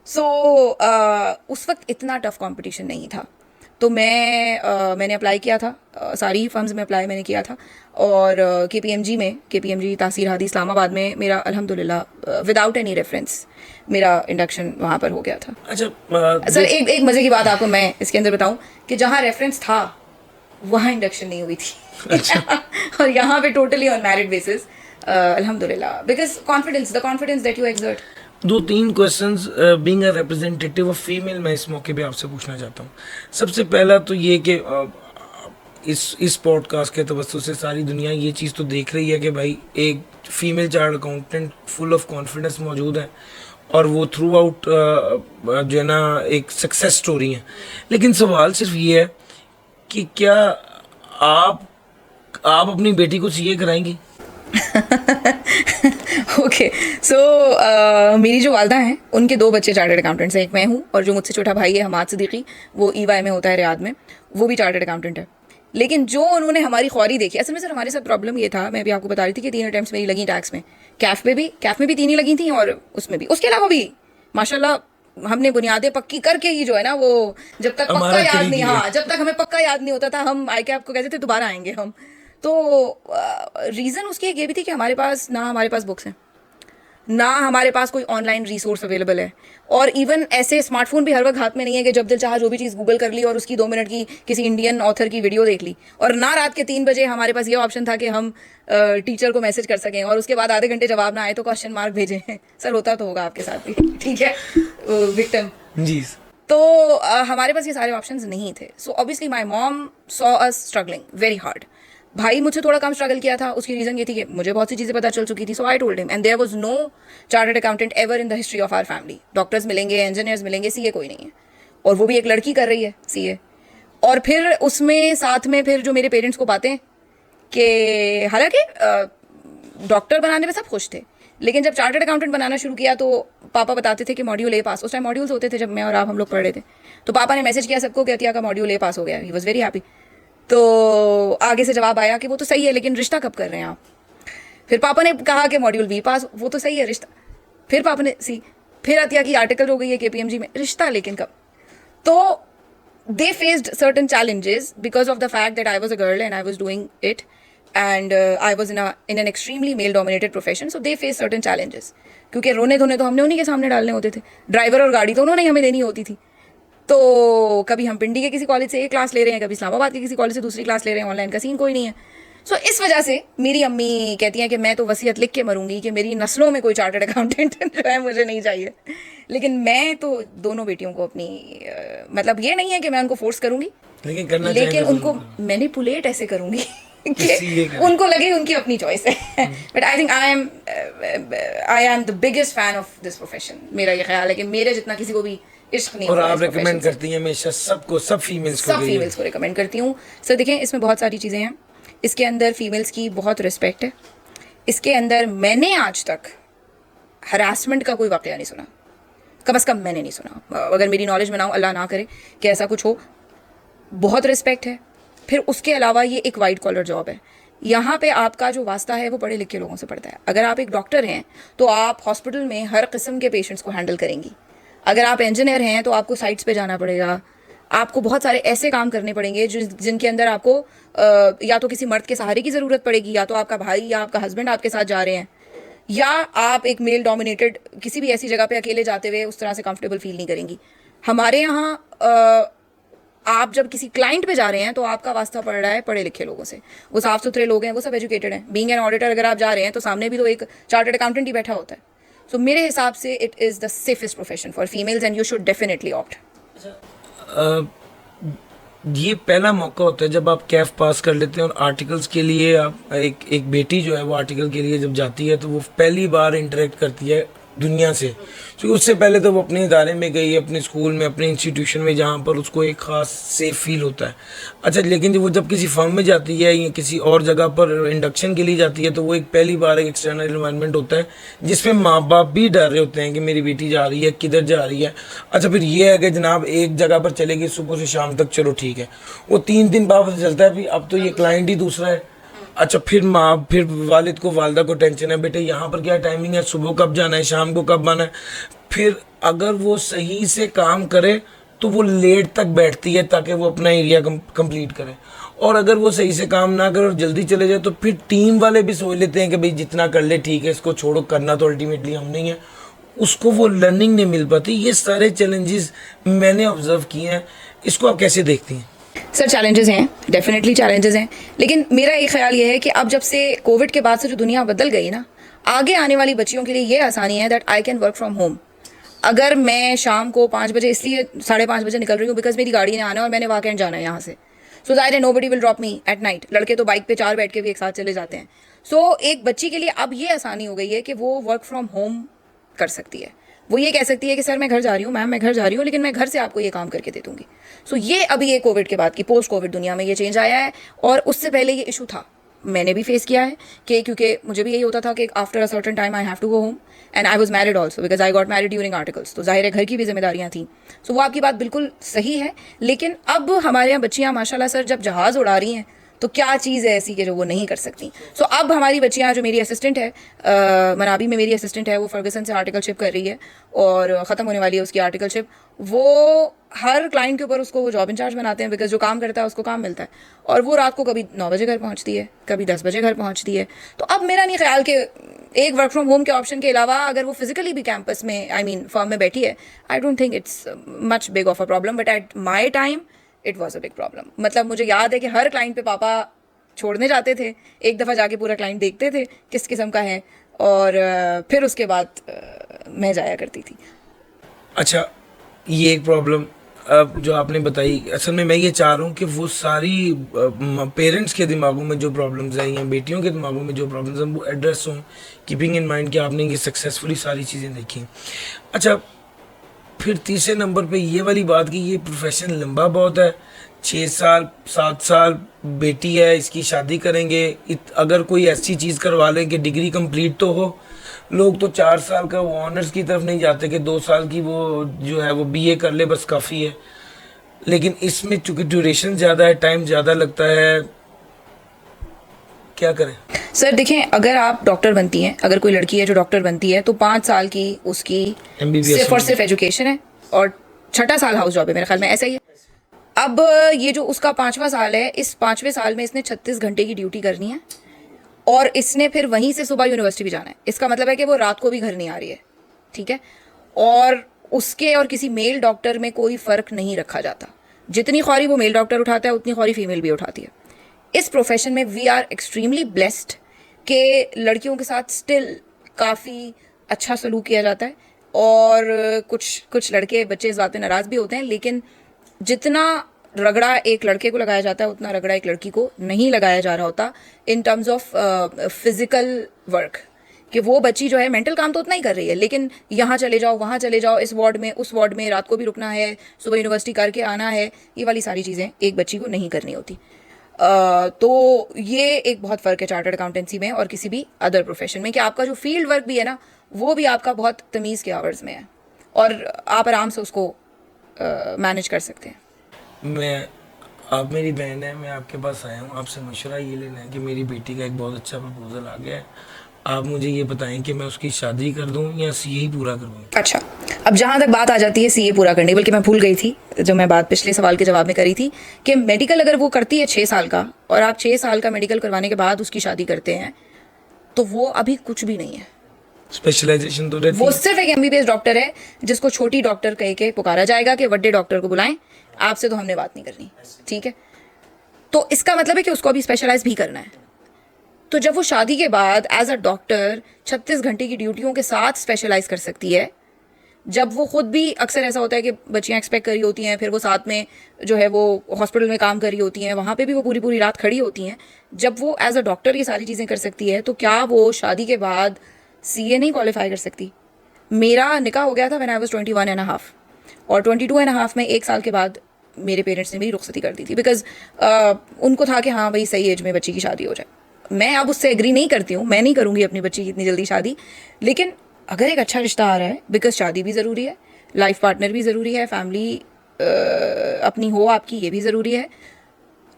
सो उस वक्त इतना टफ कंपटीशन नहीं था, तो मैंने अप्लाई किया था, सारी ही फर्म्स में अप्लाई मैंने किया था, और केपीएमजी तासीर हादी इस्लामाबाद में मेरा अल्हम्दुलिल्लाह विदाउट एनी रेफरेंस मेरा इंडक्शन वहाँ पर हो गया था। अच्छा सर एक मज़े की बात आपको मैं इसके अंदर बताऊँ कि जहाँ रेफरेंस था वहाँ इंडक्शन नहीं हुई थी। अच्छा। और यहाँ पे टोटली ऑन मेरिट बेसिस अल्हम्दुलिल्लाह, because the confidence that you exert. 2-3 questions being a representative of female मैं इस मौके पे आपसे पूछना चाहता हूँ। सबसे पहला तो ये कि इस पॉडकास्ट के तवज्जो से सारी दुनिया ये चीज़ तो देख रही है कि भाई एक female chartered accountant full of confidence मौजूद है और वो थ्रू आउट जो है ना एक सक्सेस स्टोरी है। लेकिन सवाल सिर्फ ये है कि क्या आप अपनी बेटी को सीए कराएंगी? ओके, सो मेरी जो वालदा हैं उनके 2 बच्चे चार्टर्ड अकाउंटेंट्स हैं। एक मैं हूँ और जो मुझसे छोटा भाई है हमाद सिद्दीकी, वो ईवाई में होता है रियाद में, वो भी चार्टर्ड अकाउंटेंट है। लेकिन जो उन्होंने हमारी ख्वारी देखी, असल में सर हमारे साथ प्रॉब्लम ये था, मैं अभी आपको बता रही थी कि 3 अटैम्प्ट्स मेरी लगी टैक्स में, कैफ में भी 3 ही लगी थी और उसमें भी। उसके अलावा भी माशाल्लाह हमने बुनियादें पक्की करके ही जो है ना वो जब तक पक्का याद नहीं, हाँ जब तक हमें पक्का याद नहीं होता था हम आई कैप को कहते थे दोबारा आएंगे हम। तो रीज़न उसकी एक ये भी थी कि हमारे पास बुक्स हैं, ना हमारे पास कोई ऑनलाइन रिसोर्स अवेलेबल है, और इवन ऐसे स्मार्टफोन भी हर वक्त हाथ में नहीं है कि जब दिल चाहा जो भी चीज़ गूगल कर ली और उसकी 2 मिनट की किसी इंडियन ऑथर की वीडियो देख ली, और ना रात के 3 बजे हमारे पास ये ऑप्शन था कि हम टीचर को मैसेज कर सकें और उसके बाद आधे घंटे जवाब ना आए तो क्वेश्चन मार्क भेजें। सर होता तो होगा आपके साथ भी, ठीक है, विक्टिम। जी। तो हमारे पास ये सारे ऑप्शंस नहीं थे। So obviously my mom saw us struggling very hard. भाई मुझसे थोड़ा कम स्ट्रगल किया था, उसकी रीज़न ये थी कि मुझे बहुत सी चीज़ें पता चल चुकी थी। So I told him, and there was no chartered accountant ever in the history of our family. Doctors मिलेंगे, इंजीनियर्स मिलेंगे, सीए कोई नहीं है, और वो भी एक लड़की कर रही है सीए। और फिर उसमें साथ में फिर जो मेरे पेरेंट्स को बातें कि हालांकि डॉक्टर बनाने में सब खुश थे, लेकिन जब चार्टर्ड अकाउंटेंट बनाना शुरू किया तो पापा बताते थे कि मॉड्यूल ए पास, उस टाइम मॉड्यूल्स होते थे जब मैं और आप हम लोग पढ़ रहे थे, तो पापा ने मैसेज किया सबको कि अतिया का मॉड्यूल ए पास हो गया। He was very happy. तो आगे से जवाब आया कि वो तो सही है, लेकिन रिश्ता कब कर रहे हैं आप? फिर पापा ने कहा कि मॉड्यूल बी पास, वो तो सही है, रिश्ता। फिर पापा ने फिर अतिया की आर्टिकल हो गई है केपीएमजी में, रिश्ता लेकिन कब? तो they faced certain challenges because of the fact that I was a girl and I was doing it, and I was in an extremely male dominated profession, so they faced certain challenges। क्योंकि रोने धोने तो हमने उन्हीं के सामने डालने होते थे, ड्राइवर और गाड़ी तो उन्होंने ही हमें देनी होती थी। तो कभी हम पिंडी के किसी कॉलेज से एक क्लास ले रहे हैं, कभी इस्लामाबाद के किसी कॉलेज से दूसरी क्लास ले रहे हैं, ऑनलाइन का सीन कोई नहीं है। सो इस वजह से मेरी अम्मी कहती हैं कि मैं तो वसीयत लिख के मरूंगी कि मेरी नस्लों में कोई चार्टर्ड अकाउंटेंट जो है मुझे नहीं चाहिए। लेकिन मैं तो दोनों बेटियों को अपनी मतलब ये नहीं है कि मैं उनको फोर्स करूंगी, लेकिन उनको मैनिपुलेट ऐसे करूंगी कि उनको लगे उनकी अपनी चॉइस है। But I think I am the biggest fan of this profession. मेरा ये ख्याल है कि मेरे जितना किसी को भी इश्क नहीं। और आप रिकमेंड करती हैं हमेशा सबको, सब फीमेल्स को रिकमेंड करती हूँ। सर देखें, इसमें बहुत सारी चीज़ें हैं। इसके अंदर फीमेल्स की बहुत रिस्पेक्ट है। इसके अंदर मैंने आज तक हरासमेंट का कोई वाकया नहीं सुना, कम से कम मैंने नहीं सुना। अगर मेरी नॉलेज में ना हो, अल्लाह ना करे कि ऐसा कुछ हो। बहुत रिस्पेक्ट है। फिर उसके अलावा ये एक वाइट कॉलर जॉब है। यहाँ पे आपका जो वास्ता है वो पढ़े लिखे लोगों से पड़ता है। अगर आप एक डॉक्टर हैं तो आप हॉस्पिटल में हर किस्म के पेशेंट्स को हैंडल करेंगी। अगर आप इंजीनियर हैं तो आपको साइट्स पे जाना पड़ेगा। आपको बहुत सारे ऐसे काम करने पड़ेंगे जिनके अंदर आपको या तो किसी मर्द के सहारे की ज़रूरत पड़ेगी, या तो आपका भाई या आपका हस्बैंड आपके साथ जा रहे हैं, या आप एक मेल डोमिनेटेड किसी भी ऐसी जगह पे अकेले जाते हुए उस तरह से कंफर्टेबल फील नहीं करेंगी। हमारे यहाँ आप जब किसी क्लाइंट पे जा रहे हैं तो आपका वास्ता पड़ रहा है पढ़े लिखे लोगों से। वो साफ सुथरे लोग हैं, वो सब एजुकेटेड हैं। बीइंग एन ऑडिटर अगर आप जा रहे हैं तो सामने भी तो एक चार्टर्ड अकाउंटेंट ही बैठा होता है। सो मेरे हिसाब से it is the safest profession for females and you should definitely opt. ये पहला मौका होता है जब आप कैफ पास कर लेते हैं और आर्टिकल्स के लिए आप एक बेटी जो है वो आर्टिकल के लिए जब जाती है तो वो पहली बार इंटरेक्ट करती है दुनिया से। तो उससे पहले तो वो अपने इदारे में गई, अपने स्कूल में, अपने इंस्टीट्यूशन में, जहाँ पर उसको एक ख़ास सेफ फील होता है। अच्छा, लेकिन जब वो जब किसी फर्म में जाती है या किसी और जगह पर इंडक्शन के लिए जाती है तो वो एक पहली बार एक एक्सटर्नल एनवायरनमेंट होता है जिसमें माँ बाप भी डर रहे होते हैं कि मेरी बेटी जा रही है, किधर जा रही है। अच्छा, फिर ये है कि जनाब एक जगह पर चलेगी सुबह से शाम तक, चलो ठीक है, वो 3 दिन बाद पता चलता है भी अब तो ये क्लाइंट ही दूसरा है। अच्छा, फिर वालिद को, वालदा को टेंशन है, बेटे यहाँ पर क्या टाइमिंग है, सुबह कब जाना है, शाम को कब आना है। फिर अगर वो सही से काम करे तो वो लेट तक बैठती है ताकि वो अपना एरिया कंप्लीट करे, और अगर वो सही से काम ना करे और जल्दी चले जाए तो फिर टीम वाले भी सोच लेते हैं कि भाई जितना कर ले ठीक है, इसको छोड़ो, करना तो अल्टीमेटली हम नहीं है। उसको वो लर्निंग नहीं मिल पाती। ये सारे चैलेंजेस मैंने ऑब्जर्व किए हैं। इसको आप कैसे देखती हैं? सर चैलेंजेस हैं, डेफिनेटली चैलेंजेस हैं, लेकिन मेरा एक ख्याल ये है कि अब जब से कोविड के बाद से जो दुनिया बदल गई ना, आगे आने वाली बच्चियों के लिए ये आसानी है that I can work from home. अगर मैं शाम को 5 बजे, इसलिए 5:30 बजे निकल रही हूँ बिकॉज मेरी गाड़ी ने आना है और मैंने वॉक एंड जाना है यहाँ से। So that nobody will drop me at night. लड़के तो बाइक पे 4 बैठ के भी एक साथ चले जाते हैं। सो एक बच्ची के लिए अब ये आसानी हो गई है कि वो वर्क फ्रॉम होम कर सकती है। वो ये कह सकती है कि सर मैं घर जा रही हूँ, मैम मैं घर जा रही हूँ, लेकिन मैं घर से आपको ये काम करके दे दूँगी। सो ये अभी ये कोविड के बाद की पोस्ट कोविड दुनिया में ये चेंज आया है, और उससे पहले ये इशू था, मैंने भी फेस किया है कि क्योंकि मुझे भी यही होता था कि after a certain time I have to go home, and I was married also because I got married during articles. तो जाहिर है घर की भी जिम्मेदारियाँ थी। सो वो आपकी बात बिल्कुल सही है, लेकिन अब हमारे यहाँ बच्चियाँ माशाल्लाह सर जब जहाज़ उड़ा रही हैं तो क्या चीज़ है ऐसी कि जो वो नहीं कर सकती। सो अब हमारी बच्चियाँ, जो मेरी असिस्टेंट है मनाबी में मेरी असिस्टेंट है, वो फर्गसन से आर्टिकलशिप कर रही है और ख़त्म होने वाली है उसकी आर्टिकलशिप। वो हर क्लाइंट के ऊपर उसको वो जॉब इंचार्ज बनाते हैं बिकॉज जो काम करता है उसको काम मिलता है, और वो रात को कभी 9 बजे घर पहुंचती है, कभी 10 बजे घर पहुंचती है। तो अब मेरा नहीं ख्याल कि एक वर्क फ्रॉम होम के ऑप्शन के अलावा अगर वो फिजिकली भी कैंपस में फर्म में बैठी है, I don't think it's much big of a problem, but at my time it was a big problem. मतलब मुझे याद है कि हर क्लाइंट पे पापा छोड़ने जाते थे, एक दफ़ा जाके पूरा क्लाइंट देखते थे किस किस्म का है, और फिर उसके बाद मैं जाया करती थी। अच्छा, ये एक प्रॉब्लम अब जो आपने बताई, असल में मैं ये चाह रहा हूँ कि वो सारी पेरेंट्स के दिमागों में जो प्रॉब्लम्स हैं या बेटियों के दिमागों में जो प्रॉब्लम्स हैं वो एड्रेस हों, कीपिंग इन माइंड कि आपने ये सक्सेसफुली सारी चीज़ें देखी। अच्छा, फिर तीसरे नंबर पे ये वाली बात कि ये प्रोफेशन लंबा बहुत है, 6 साल 7 साल बेटी है, इसकी शादी करेंगे, अगर कोई ऐसी चीज़ करवा लें कि डिग्री कंप्लीट तो हो। लोग तो 4 साल का वो ऑनर्स की तरफ नहीं जाते कि 2 साल की वो जो है वो बीए कर ले बस काफ़ी है। लेकिन इसमें चूंकि ड्यूरेशन ज़्यादा है, टाइम ज़्यादा लगता है, क्या करें? सर देखें, अगर आप डॉक्टर बनती हैं, अगर कोई लड़की है जो डॉक्टर बनती है, तो 5 साल की उसकी MBBS सिर्फ और सिर्फ एजुकेशन है, और 6ठा साल हाउस जॉब है, मेरे ख्याल में ऐसा ही है। अब ये जो उसका 5वां साल है, इस 5वें साल में इसने 36 घंटे की ड्यूटी करनी है, और इसने फिर वहीं से सुबह यूनिवर्सिटी भी जाना है। इसका मतलब है कि वो रात को भी घर नहीं आ रही है, ठीक है। और उसके और किसी मेल डॉक्टर में कोई फ़र्क नहीं रखा जाता। जितनी ख्वारी वो मेल डॉक्टर उठाता है, उतनी ख्वारी फीमेल भी उठाती है। इस प्रोफेशन में वी आर एक्सट्रीमली ब्लेस्ड कि लड़कियों के साथ स्टिल काफ़ी अच्छा सलूक किया जाता है, और कुछ लड़के बच्चे इस बात पे नाराज़ भी होते हैं, लेकिन जितना रगड़ा एक लड़के को लगाया जाता है उतना रगड़ा एक लड़की को नहीं लगाया जा रहा होता in terms of physical work, कि वो बच्ची जो है मेंटल काम तो उतना ही कर रही है, लेकिन यहाँ चले जाओ, वहाँ चले जाओ, इस वार्ड में उस वार्ड में, रात को भी रुकना है, सुबह यूनिवर्सिटी करके आना है, ये वाली सारी चीज़ें एक बच्ची को नहीं करनी होती। तो ये एक बहुत फ़र्क है चार्टर्ड अकाउंटेंसी में और किसी भी अदर प्रोफेशन में, कि आपका जो फील्ड वर्क भी है ना, वो भी आपका बहुत तमीज़ के आवर्स में है, और आप आराम से उसको मैनेज कर सकते हैं। आप मेरी बहन है, मैं आपके पास आया हूँ आपसे मशवरा ये लेना है कि मेरी बेटी का एक बहुत अच्छा प्रपोजल आ गया है। आप मुझे ये बताएं कि मैं उसकी शादी कर दूं या सीए ही पूरा करूं? अच्छा, अब जहाँ तक बात आ जाती है सीए पूरा करने, बल्कि मैं भूल गई थी जो मैं बात पिछले सवाल के जवाब में करी थी, कि मेडिकल अगर वो करती है 6 साल का, और आप 6 साल का मेडिकल करवाने के बाद उसकी शादी करते हैं, तो वो अभी कुछ भी नहीं है। स्पेशलाइजेशन तो रहती वो है। सिर्फ एक एमबीबीएस डॉक्टर है जिसको छोटी डॉक्टर कह के पुकारा जाएगा कि बड़े डॉक्टर को बुलाएं, आपसे तो हमने बात नहीं करनी, ठीक है। तो इसका मतलब है कि उसको अभी स्पेशलाइज भी करना है। तो जब वो शादी के बाद एज अ डॉक्टर 36 घंटे की ड्यूटियों के साथ स्पेशलाइज कर सकती है, जब वो खुद भी, अक्सर ऐसा होता है कि बच्चियां एक्सपेक्ट कर रही होती हैं, फिर वो साथ में जो है वो हॉस्पिटल में काम कर रही होती हैं, वहाँ पे भी वो पूरी पूरी रात खड़ी होती हैं, जब वो एज अ डॉक्टर ये सारी चीज़ें कर सकती है, तो क्या वो शादी के बाद सीए नहीं क्वालिफाई कर सकती? मेरा निकाह हो गया था when I was 21 and half, और 22 एंड हाफ में 1 साल के बाद मेरे पेरेंट्स ने मेरी रुखसती कर दी थी, बिकॉज उनको था कि हाँ भाई सही एज में बच्ची की शादी हो जाए। मैं अब उससे एग्री नहीं करती हूँ, मैं नहीं करूँगी अपनी बच्ची की इतनी जल्दी शादी, लेकिन अगर एक अच्छा रिश्ता आ रहा है, बिकॉज शादी भी ज़रूरी है, लाइफ पार्टनर भी ज़रूरी है, फैमिली अपनी हो आपकी, ये भी ज़रूरी है,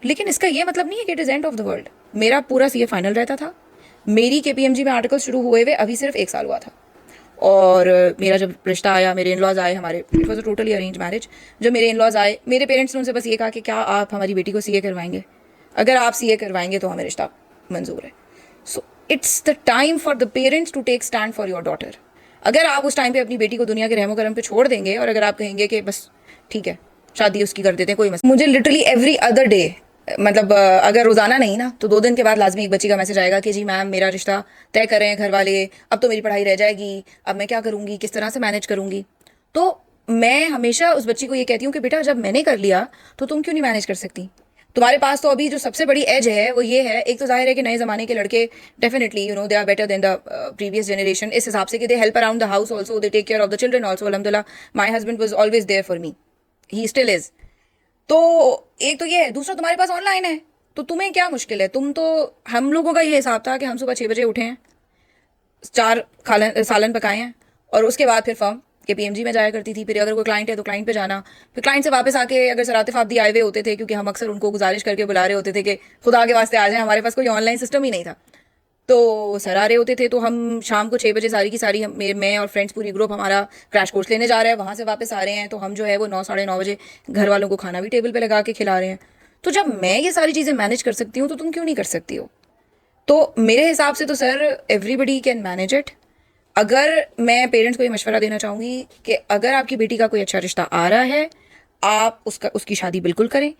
लेकिन इसका ये मतलब नहीं है कि it is end of the world. मेरा पूरा सीए फाइनल रहता था, मेरी केपीएमजी में आर्टिकल शुरू हुए हुए अभी सिर्फ 1 साल हुआ था, और मेरा जब रिश्ता आया, मेरे इन लॉज आए, हमारे it was a totally arrange marriage. जब मेरे इन लॉज आए, मेरे पेरेंट्स ने उनसे बस ये कहा कि क्या आप हमारी बेटी को सीए करवाएंगे? अगर आप सीए करवाएंगे तो हमें रिश्ता मंजूर है। So it's the time for the parents to take stand for your daughter. अगर आप उस टाइम पे अपनी बेटी को दुनिया के रहमो करम पे छोड़ देंगे, और अगर आप कहेंगे कि बस ठीक है शादी उसकी कर देते हैं, कोई मसला, मुझे लिटरली एवरी अदर डे, मतलब अगर रोज़ाना नहीं ना तो 2 दिन के बाद लाजमी एक बच्ची का मैसेज आएगा कि जी मैम मेरा रिश्ता तय कर रहे हैं घर वाले, अब तो मेरी पढ़ाई रह जाएगी, अब मैं क्या करूँगी, किस तरह से मैनेज करूँगी। तो मैं हमेशा उस बच्ची को ये कहती हूँ कि बेटा जब मैंने कर लिया तो तुम क्यों नहीं मैनेज कर सकती? तुम्हारे पास तो अभी जो सबसे बड़ी एज है वो ये है, एक तो जाहिर है कि नए ज़माने के लड़के definitely they are better than the previous generation, इस हिसाब से कि they help around the house also, they take care of the children also. अल्हम्दुलिल्लाह my husband was always there for me, he still is. तो एक तो ये है, दूसरा तुम्हारे पास ऑनलाइन है, तो तुम्हें क्या मुश्किल है? तुम तो, हम लोगों का ये हिसाब था कि हम सुबह 6 बजे उठे हैं, 4 सालन पकाए हैं, और उसके बाद फिर फर्म के पीएमजी में जाया करती थी। फिर अगर कोई क्लाइंट है तो क्लाइंट पे जाना, फिर क्लाइंट से वापस आके अगर सराते फाब्दी आए हुए होते थे, क्योंकि हम अक्सर उनको गुजारिश करके बुला रहे होते थे कि खुदा के वास्ते आ जाए, हमारे पास कोई ऑनलाइन सिस्टम ही नहीं था, तो सर आ रहे होते थे, तो हम शाम को 6 बजे सारी की सारी मैं और फ्रेंड्स पूरी ग्रुप हमारा क्रैश कोर्स लेने जा रहे हैं, वहाँ से वापस आ रहे हैं, तो हम जो है वो 9 साढ़े 9 बजे घर वालों को खाना भी टेबल पे लगा के खिला रहे हैं। तो जब मैं ये सारी चीज़ें मैनेज कर सकती हूँ तो तुम क्यों नहीं कर सकती हो? तो मेरे हिसाब से तो sir everybody can manage it. अगर मैं पेरेंट्स को ये मशवरा देना चाहूँगी कि अगर आपकी बेटी का कोई अच्छा रिश्ता आ रहा है, आप उसकी शादी बिल्कुल करें,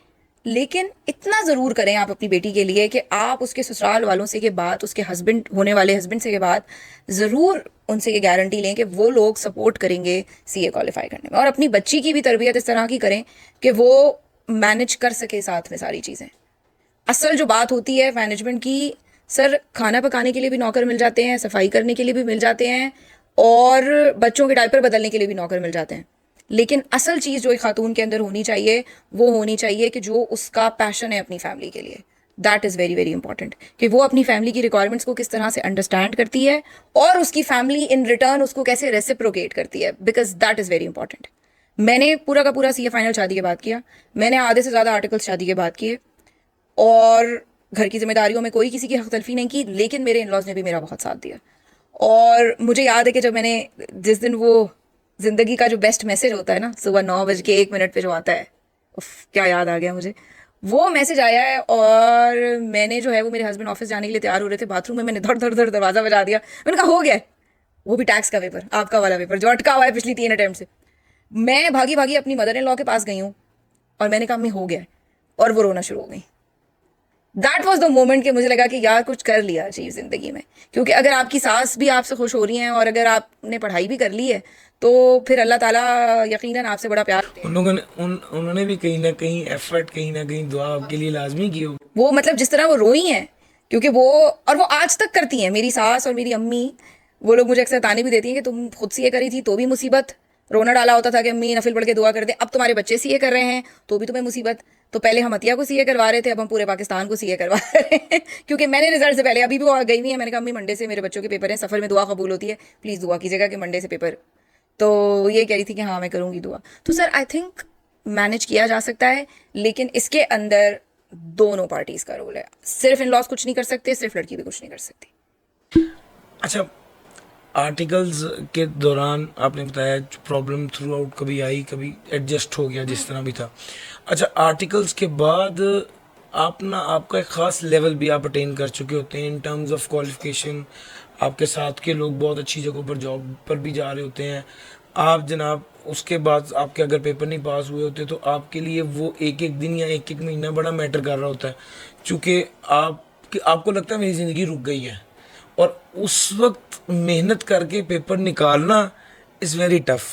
लेकिन इतना ज़रूर करें आप अपनी बेटी के लिए कि आप उसके ससुराल वालों से के बाद, उसके हस्बैंड होने वाले हस्बैंड से के बाद ज़रूर उनसे ये गारंटी लें कि वो लोग सपोर्ट करेंगे सीए क्वालिफाई करने में, और अपनी बच्ची की भी तरबियत इस तरह की करें कि वो मैनेज कर सके साथ में सारी चीज़ें। असल जो बात होती है मैनेजमेंट की, सर खाना पकाने के लिए भी नौकर मिल जाते हैं, सफाई करने के लिए भी मिल जाते हैं, और बच्चों के डायपर बदलने के लिए भी नौकर मिल जाते हैं, लेकिन असल चीज़ जो एक खातून के अंदर होनी चाहिए वो होनी चाहिए कि जो उसका पैशन है अपनी फैमिली के लिए, that is very very important, कि वो अपनी फैमिली की रिक्वायरमेंट्स को किस तरह से अंडरस्टैंड करती है और उसकी फैमिली इन रिटर्न उसको कैसे रेसिप्रोकेट करती है, because that is very important. मैंने पूरा का पूरा सीए फाइनल शादी के बाद किया, मैंने आधे से ज़्यादा आर्टिकल्स शादी के बाद किए, और घर की जिम्मेदारियों में कोई किसी की हक तलफी नहीं की, लेकिन मेरे इन लॉज ने भी मेरा बहुत साथ दिया। और मुझे याद है कि जब मैंने जिस दिन वो ज़िंदगी का जो बेस्ट मैसेज होता है ना, सुबह 9:01 पे जो आता है, उफ, क्या याद आ गया मुझे, वो मैसेज आया है, और मैंने जो है वो मेरे हस्बैंड ऑफिस जाने के लिए तैयार हो रहे थे, बाथरूम में मैंने धड़ धड़ धड़ दरवाज़ा बजा दिया, मैंने कहा हो गया है। वो भी टैक्स का पेपर, आपका वाला पेपर जो अटका हुआ है पिछली 3 अटेम्प्ट से। मैं भागी भागी अपनी मदर इन लॉ के पास गई हूँ और मैंने कहा मैं हो गया है, और वो रोना शुरू हो गई। दैट वॉज द मोमेंट कि मुझे लगा कि यार कुछ कर लिया चाहिए ज़िंदगी में, क्योंकि अगर आपकी सास भी आपसे खुश हो रही हैं और अगर आपने पढ़ाई भी कर ली है तो फिर अल्लाह ताला यकीनन आपसे बड़ा प्यार उन लोगों ने उन्होंने भी कहीं ना कहीं एफर्ट, कहीं ना कहीं दुआ आपके लिए लाजमी की होगी। वो मतलब जिस तरह वो रोई हैं, क्योंकि वो, और वो आज तक करती हैं, मेरी सास और मेरी अम्मी, वो लोग मुझे अक्सर ताने भी देती हैं कि तुम खुद सीए करी थी तो भी मुसीबत, रोना डाला होता था कि अम्मी नफिल पढ़ के दुआ कर दे, अब तुम्हारे बच्चे सीए कर रहे हैं तो भी तुम्हें मुसीबत, तो पहले हम अतिया को सीए करवा रहे थे, अब हम पूरे पाकिस्तान को सीए करवा रहे हैं क्योंकि मैंने रिजल्ट से पहले, अभी भी वो गई हुई है, मैंने कहा अम्मी मंडे से मेरे बच्चों के पेपर हैं, सफ़र में दुआ कबूल होती है, प्लीज़ दुआ कीजिएगा कि मंडे से पेपर, तो ये कह रही थी कि हाँ मैं करूँगी दुआ। तो सर आई थिंक मैनेज किया जा सकता है, लेकिन इसके अंदर दोनों पार्टीज का रोल है, सिर्फ इन लॉज कुछ नहीं कर सकते, सिर्फ लड़की भी कुछ नहीं कर सकती। अच्छा, आर्टिकल्स के दौरान आपने बताया प्रॉब्लम थ्रू आउट कभी आई, कभी एडजस्ट हो गया जिस तरह भी था। अच्छा, आर्टिकल्स के बाद आप ना, आपका एक ख़ास लेवल भी आप अटेन कर चुके होते हैं इन टर्म्स ऑफ क्वालिफिकेशन, आपके साथ के लोग बहुत अच्छी जगहों पर जॉब पर भी जा रहे होते हैं। आप जनाब उसके बाद आपके अगर पेपर नहीं पास हुए होते तो आपके लिए वो एक एक दिन या एक एक महीना बड़ा मैटर कर रहा होता है, चूँकि आपको लगता है मेरी ज़िंदगी रुक गई है, और उस वक्त मेहनत करके पेपर निकालना इज़ वेरी टफ।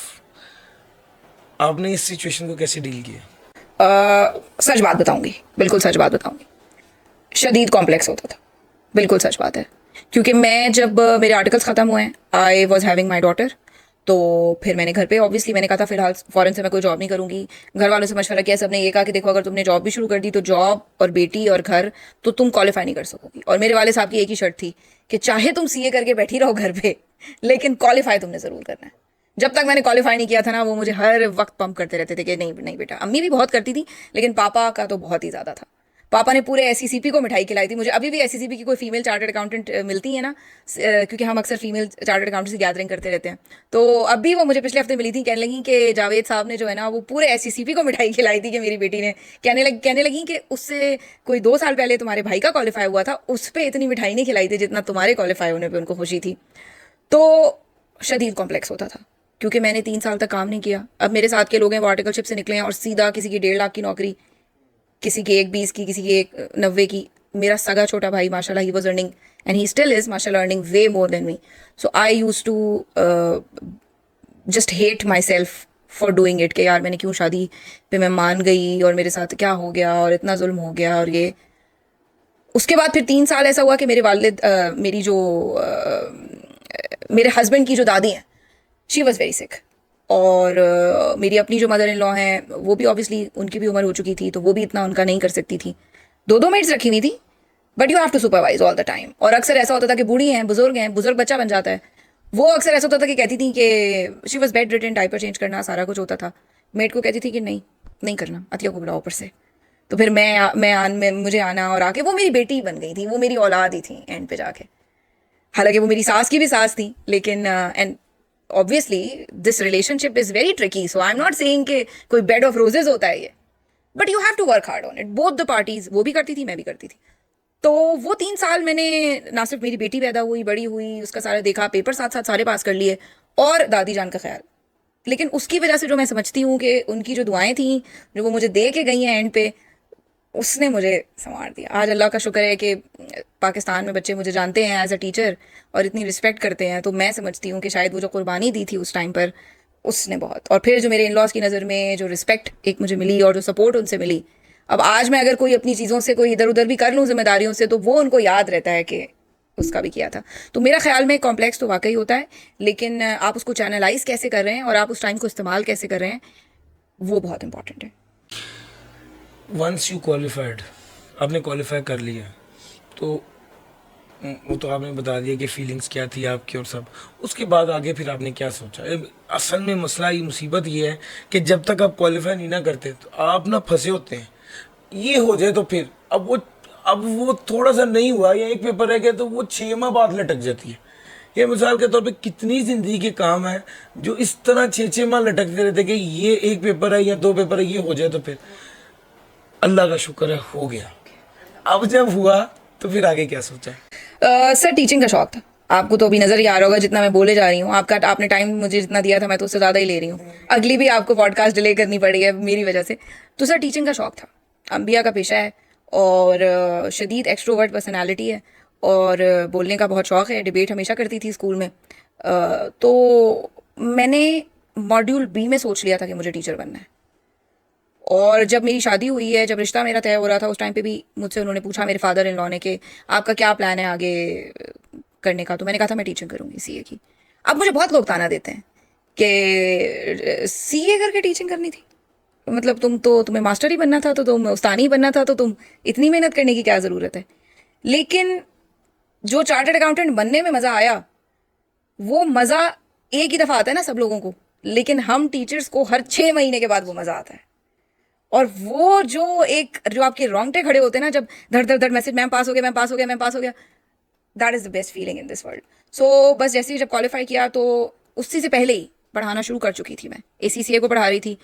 आपने इस सिचुएशन को कैसे डील किया? सच बात बताऊंगी, बिल्कुल सच बात बताऊंगी, शदीद कॉम्प्लेक्स होता था, बिल्कुल सच बात है, क्योंकि मैं जब मेरे आर्टिकल्स ख़त्म हुए, I was having my daughter, तो फिर मैंने घर पे ऑब्वियसली मैंने कहा था फिलहाल फ़ॉरेन से मैं कोई जॉब नहीं करूँगी। घर वालों से मशवरा किया, सबने ये कहा कि देखो अगर तुमने जॉब भी शुरू कर दी तो जॉब और बेटी और घर तो तुम क्वालिफाई नहीं कर सकोगी, और मेरे वाले साहब की एक ही शर्त थी कि चाहे तुम सीए करके बैठी रहो घर पे, लेकिन क्वालिफाई तुमने ज़रूर करना है। जब तक मैंने क्वालिफाई नहीं किया था ना, वो मुझे हर वक्त पंप करते रहते थे कि नहीं नहीं बेटा। अम्मी भी बहुत करती थी, लेकिन पापा का तो बहुत ही ज़्यादा था। पापा ने पूरे एससीसीपी को मिठाई खिलाई थी मुझे। अभी भी एससीसीपी की कोई फीमेल चार्टर्ड अकाउंटेंट मिलती है ना, क्योंकि हम अक्सर फीमेल चार्टर्ड अकाउंटेंट से गैदरिंग करते रहते हैं, तो अभी वो मुझे पिछले हफ्ते मिली थी, कहने लगी कि जावेद साहब ने जो है ना वो पूरे एससीसीपी को मिठाई खिलाई थी कि मेरी बेटी ने, कहने लगी कि उससे कोई 2 साल पहले तुम्हारे भाई का क्वालिफाई हुआ था, उस पर इतनी मिठाई नहीं खिलाई थी जितना तुम्हारे क्वालिफाई होने पर उनको खुशी थी। तो शदीद कॉम्प्लेक्स होता था, क्योंकि मैंने 3 साल तक काम नहीं किया। अब मेरे साथ के लोग हैं वो आर्टिकलशिप से निकले हैं और सीधा किसी की 1.5 लाख की नौकरी, किसी की 1.20 की, किसी की 1.90 की। मेरा सगा छोटा भाई माशाल्लाह he was earning and he still is माशाल्लाह earning way more than me, so I used to just hate myself for doing it, कि यार मैंने क्यों शादी पे मैं मान गई और मेरे साथ क्या हो गया और इतना जुल्म हो गया। और ये उसके बाद फिर 3 साल ऐसा हुआ कि मेरे वालिद मेरी जो मेरे हस्बैंड की जो दादी हैं, शी वॉज़ वेरी सिक, और मेरी अपनी जो मदर इन लॉ हैं वो भी ऑब्वियसली उनकी भी उम्र हो चुकी थी, तो वो भी इतना उनका नहीं कर सकती थी। 2 मेड्स रखी हुई थी, but you have to supervise all the time. और अक्सर ऐसा होता था कि बूढ़ी हैं, बुजुर्ग बच्चा बन जाता है, वो अक्सर ऐसा होता था कि कहती थी कि she was bedridden, diaper change करना सारा कुछ होता था। मेड को कहती थी कि नहीं करना, अतिया को बुलाओ ऊपर से। तो फिर मुझे आना और आके वो मेरी बेटी बन गई थी, वो मेरी औलाद ही थी एंड पे जाके। हालांकि वो मेरी सास की भी सास थी, लेकिन and obviously this relationship is very tricky, so I am not saying कि कोई बेड ऑफ रोजेज होता है ये, but you have to work hard on it, both the parties. वो भी करती थी, मैं भी करती थी। तो वो 3 साल मैंने ना सिर्फ मेरी बेटी पैदा हुई, बड़ी हुई, उसका सारा देखा, पेपर साथ साथ सारे पास कर लिए, और दादी जान का ख्याल। लेकिन उसकी वजह से जो मैं समझती हूँ कि उनकी जो दुआएं थी, जो वो मुझे दे के गई हैं एंड पे, उसने मुझे संवार दिया। आज अल्लाह का शुक्र है कि पाकिस्तान में बच्चे मुझे जानते हैं एज अ टीचर और इतनी रिस्पेक्ट करते हैं। तो मैं समझती हूँ कि शायद वो जो कुर्बानी दी थी उस टाइम पर, उसने बहुत। और फिर जो मेरे इन लॉज की नज़र में जो रिस्पेक्ट एक मुझे मिली और जो सपोर्ट उनसे मिली, अब आज मैं अगर कोई अपनी चीज़ों से कोई इधर उधर भी कर लूँ जिम्मेदारियों से, तो वो उनको याद रहता है कि उसका भी किया था। तो मेरा ख्याल में कॉम्प्लेक्स तो वाकई होता है, लेकिन आप उसको चैनलाइज कैसे कर रहे हैं और आप उस टाइम को इस्तेमाल कैसे कर रहे हैं, वो बहुत इंपॉर्टेंट है। वंस यू क्वालिफाइड, आपने क्वालिफाई कर लिया, तो वो तो आपने बता दिया कि फीलिंग्स क्या थी आपकी और सब। उसके बाद आगे फिर आपने क्या सोचा? असल में मसला, ये मुसीबत ये है कि जब तक आप क्वालिफाई नहीं ना करते तो आप ना फंसे होते हैं। ये हो जाए तो फिर अब वो थोड़ा सा नहीं हुआ या एक पेपर रह गया तो वो 6 माह बाद लटक जाती है। ये मिसाल के तौर पे कितनी ज़िंदगी के काम है जो इस तरह 6 माह लटकते रहते कि ये एक पेपर है या 2 पेपर है, ये हो जाए तो फिर अल्लाह का शुक्र है हो गया। अब जब हुआ तो फिर आगे क्या सोचा है? सर टीचिंग का शौक था। आपको तो अभी नजर ही आ रहा होगा जितना मैं बोले जा रही हूँ। आपने टाइम मुझे जितना दिया था मैं तो उससे ज़्यादा ही ले रही हूँ। अगली भी आपको पॉडकास्ट डिले करनी पड़ी है मेरी वजह से। तो सर टीचिंग का शौक था, अम्बिया का पेशा है, और शदीद एक्सट्रोवर्ट पर्सनालिटी है, और बोलने का बहुत शौक है। डिबेट हमेशा करती थी स्कूल में। तो मैंने मॉड्यूल बी में सोच लिया था कि मुझे टीचर बनना है। और जब मेरी शादी हुई है, जब रिश्ता मेरा तय हो रहा था, उस टाइम पे भी मुझसे उन्होंने पूछा, मेरे फादर इन लॉ ने, कि आपका क्या प्लान है आगे करने का। तो मैंने कहा था मैं टीचिंग करूँगी, सीए की। अब मुझे बहुत लोग ताना देते हैं कि सीए करके टीचिंग करनी थी, मतलब तुम्हें मास्टर ही बनना था, तो तुम उस्तानी ही बनना था, तो तुम इतनी मेहनत करने की क्या ज़रूरत है। लेकिन जो चार्टर्ड अकाउंटेंट बनने में मज़ा आया, वो मज़ा एक ही दफ़ा आता है ना सब लोगों को, लेकिन हम टीचर्स को हर 6 महीने के बाद वो मज़ा आता है। और वो जो आपके रोंगटे खड़े होते हैं ना, जब धड़ धड़ धड़ मैसेज, मैम पास हो गया, मैम पास हो गया, मैम पास हो गया, that is the best feeling in this world. So बस जैसे ही जब क्वालिफाई किया, तो उसी से पहले ही पढ़ाना शुरू कर चुकी थी मैं। ACCA को पढ़ा रही थी,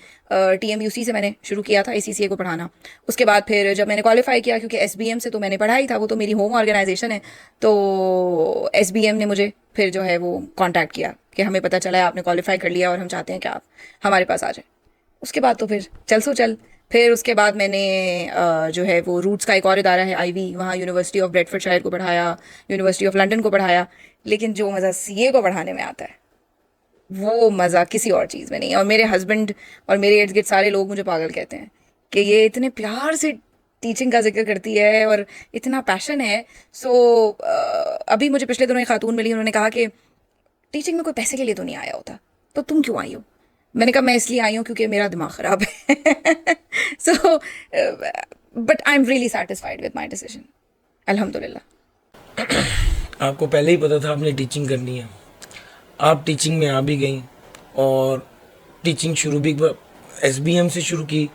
TMUC से मैंने शुरू किया था ACCA को पढ़ाना। उसके बाद फिर जब मैंने क्वालिफाई किया, क्योंकि SBM से तो मैंने पढ़ा ही था, वो तो मेरी होम ऑर्गेनाइजेशन है, तो SBM ने मुझे फिर जो है वो कॉन्टैक्ट किया कि हमें पता चला है आपने क्वालिफाई कर लिया और हम चाहते हैं कि आप हमारे पास आ जाए। उसके बाद तो फिर चल सो चल। फिर उसके बाद मैंने जो है वो रूट्स का एक और इदारा है IB, वहाँ यूनिवर्सिटी ऑफ ब्रेडफोर्डशायर को पढ़ाया, यूनिवर्सिटी ऑफ लंदन को पढ़ाया। लेकिन जो मज़ा CA को पढ़ाने में आता है, वो मज़ा किसी और चीज़ में नहीं। और मेरे हस्बैंड और मेरे इर्द गिर्द सारे लोग मुझे पागल कहते हैं कि ये इतने प्यार से टीचिंग का जिक्र करती है और इतना पैशन है। सो अभी मुझे पिछले दिनों एक खातून मिली, उन्होंने कहा कि टीचिंग में कोई पैसे के लिए तो नहीं आया होता, तो तुम क्यों आई हो? मैंने कहा मैं इसलिए आई हूँ क्योंकि मेरा दिमाग ख़राब है। So but I am really satisfied with my decision, अल्हम्दुलिल्लाह। आपको पहले ही पता था आपने टीचिंग करनी है, आप टीचिंग में आ भी गई और टीचिंग शुरू भी SBM से शुरू की,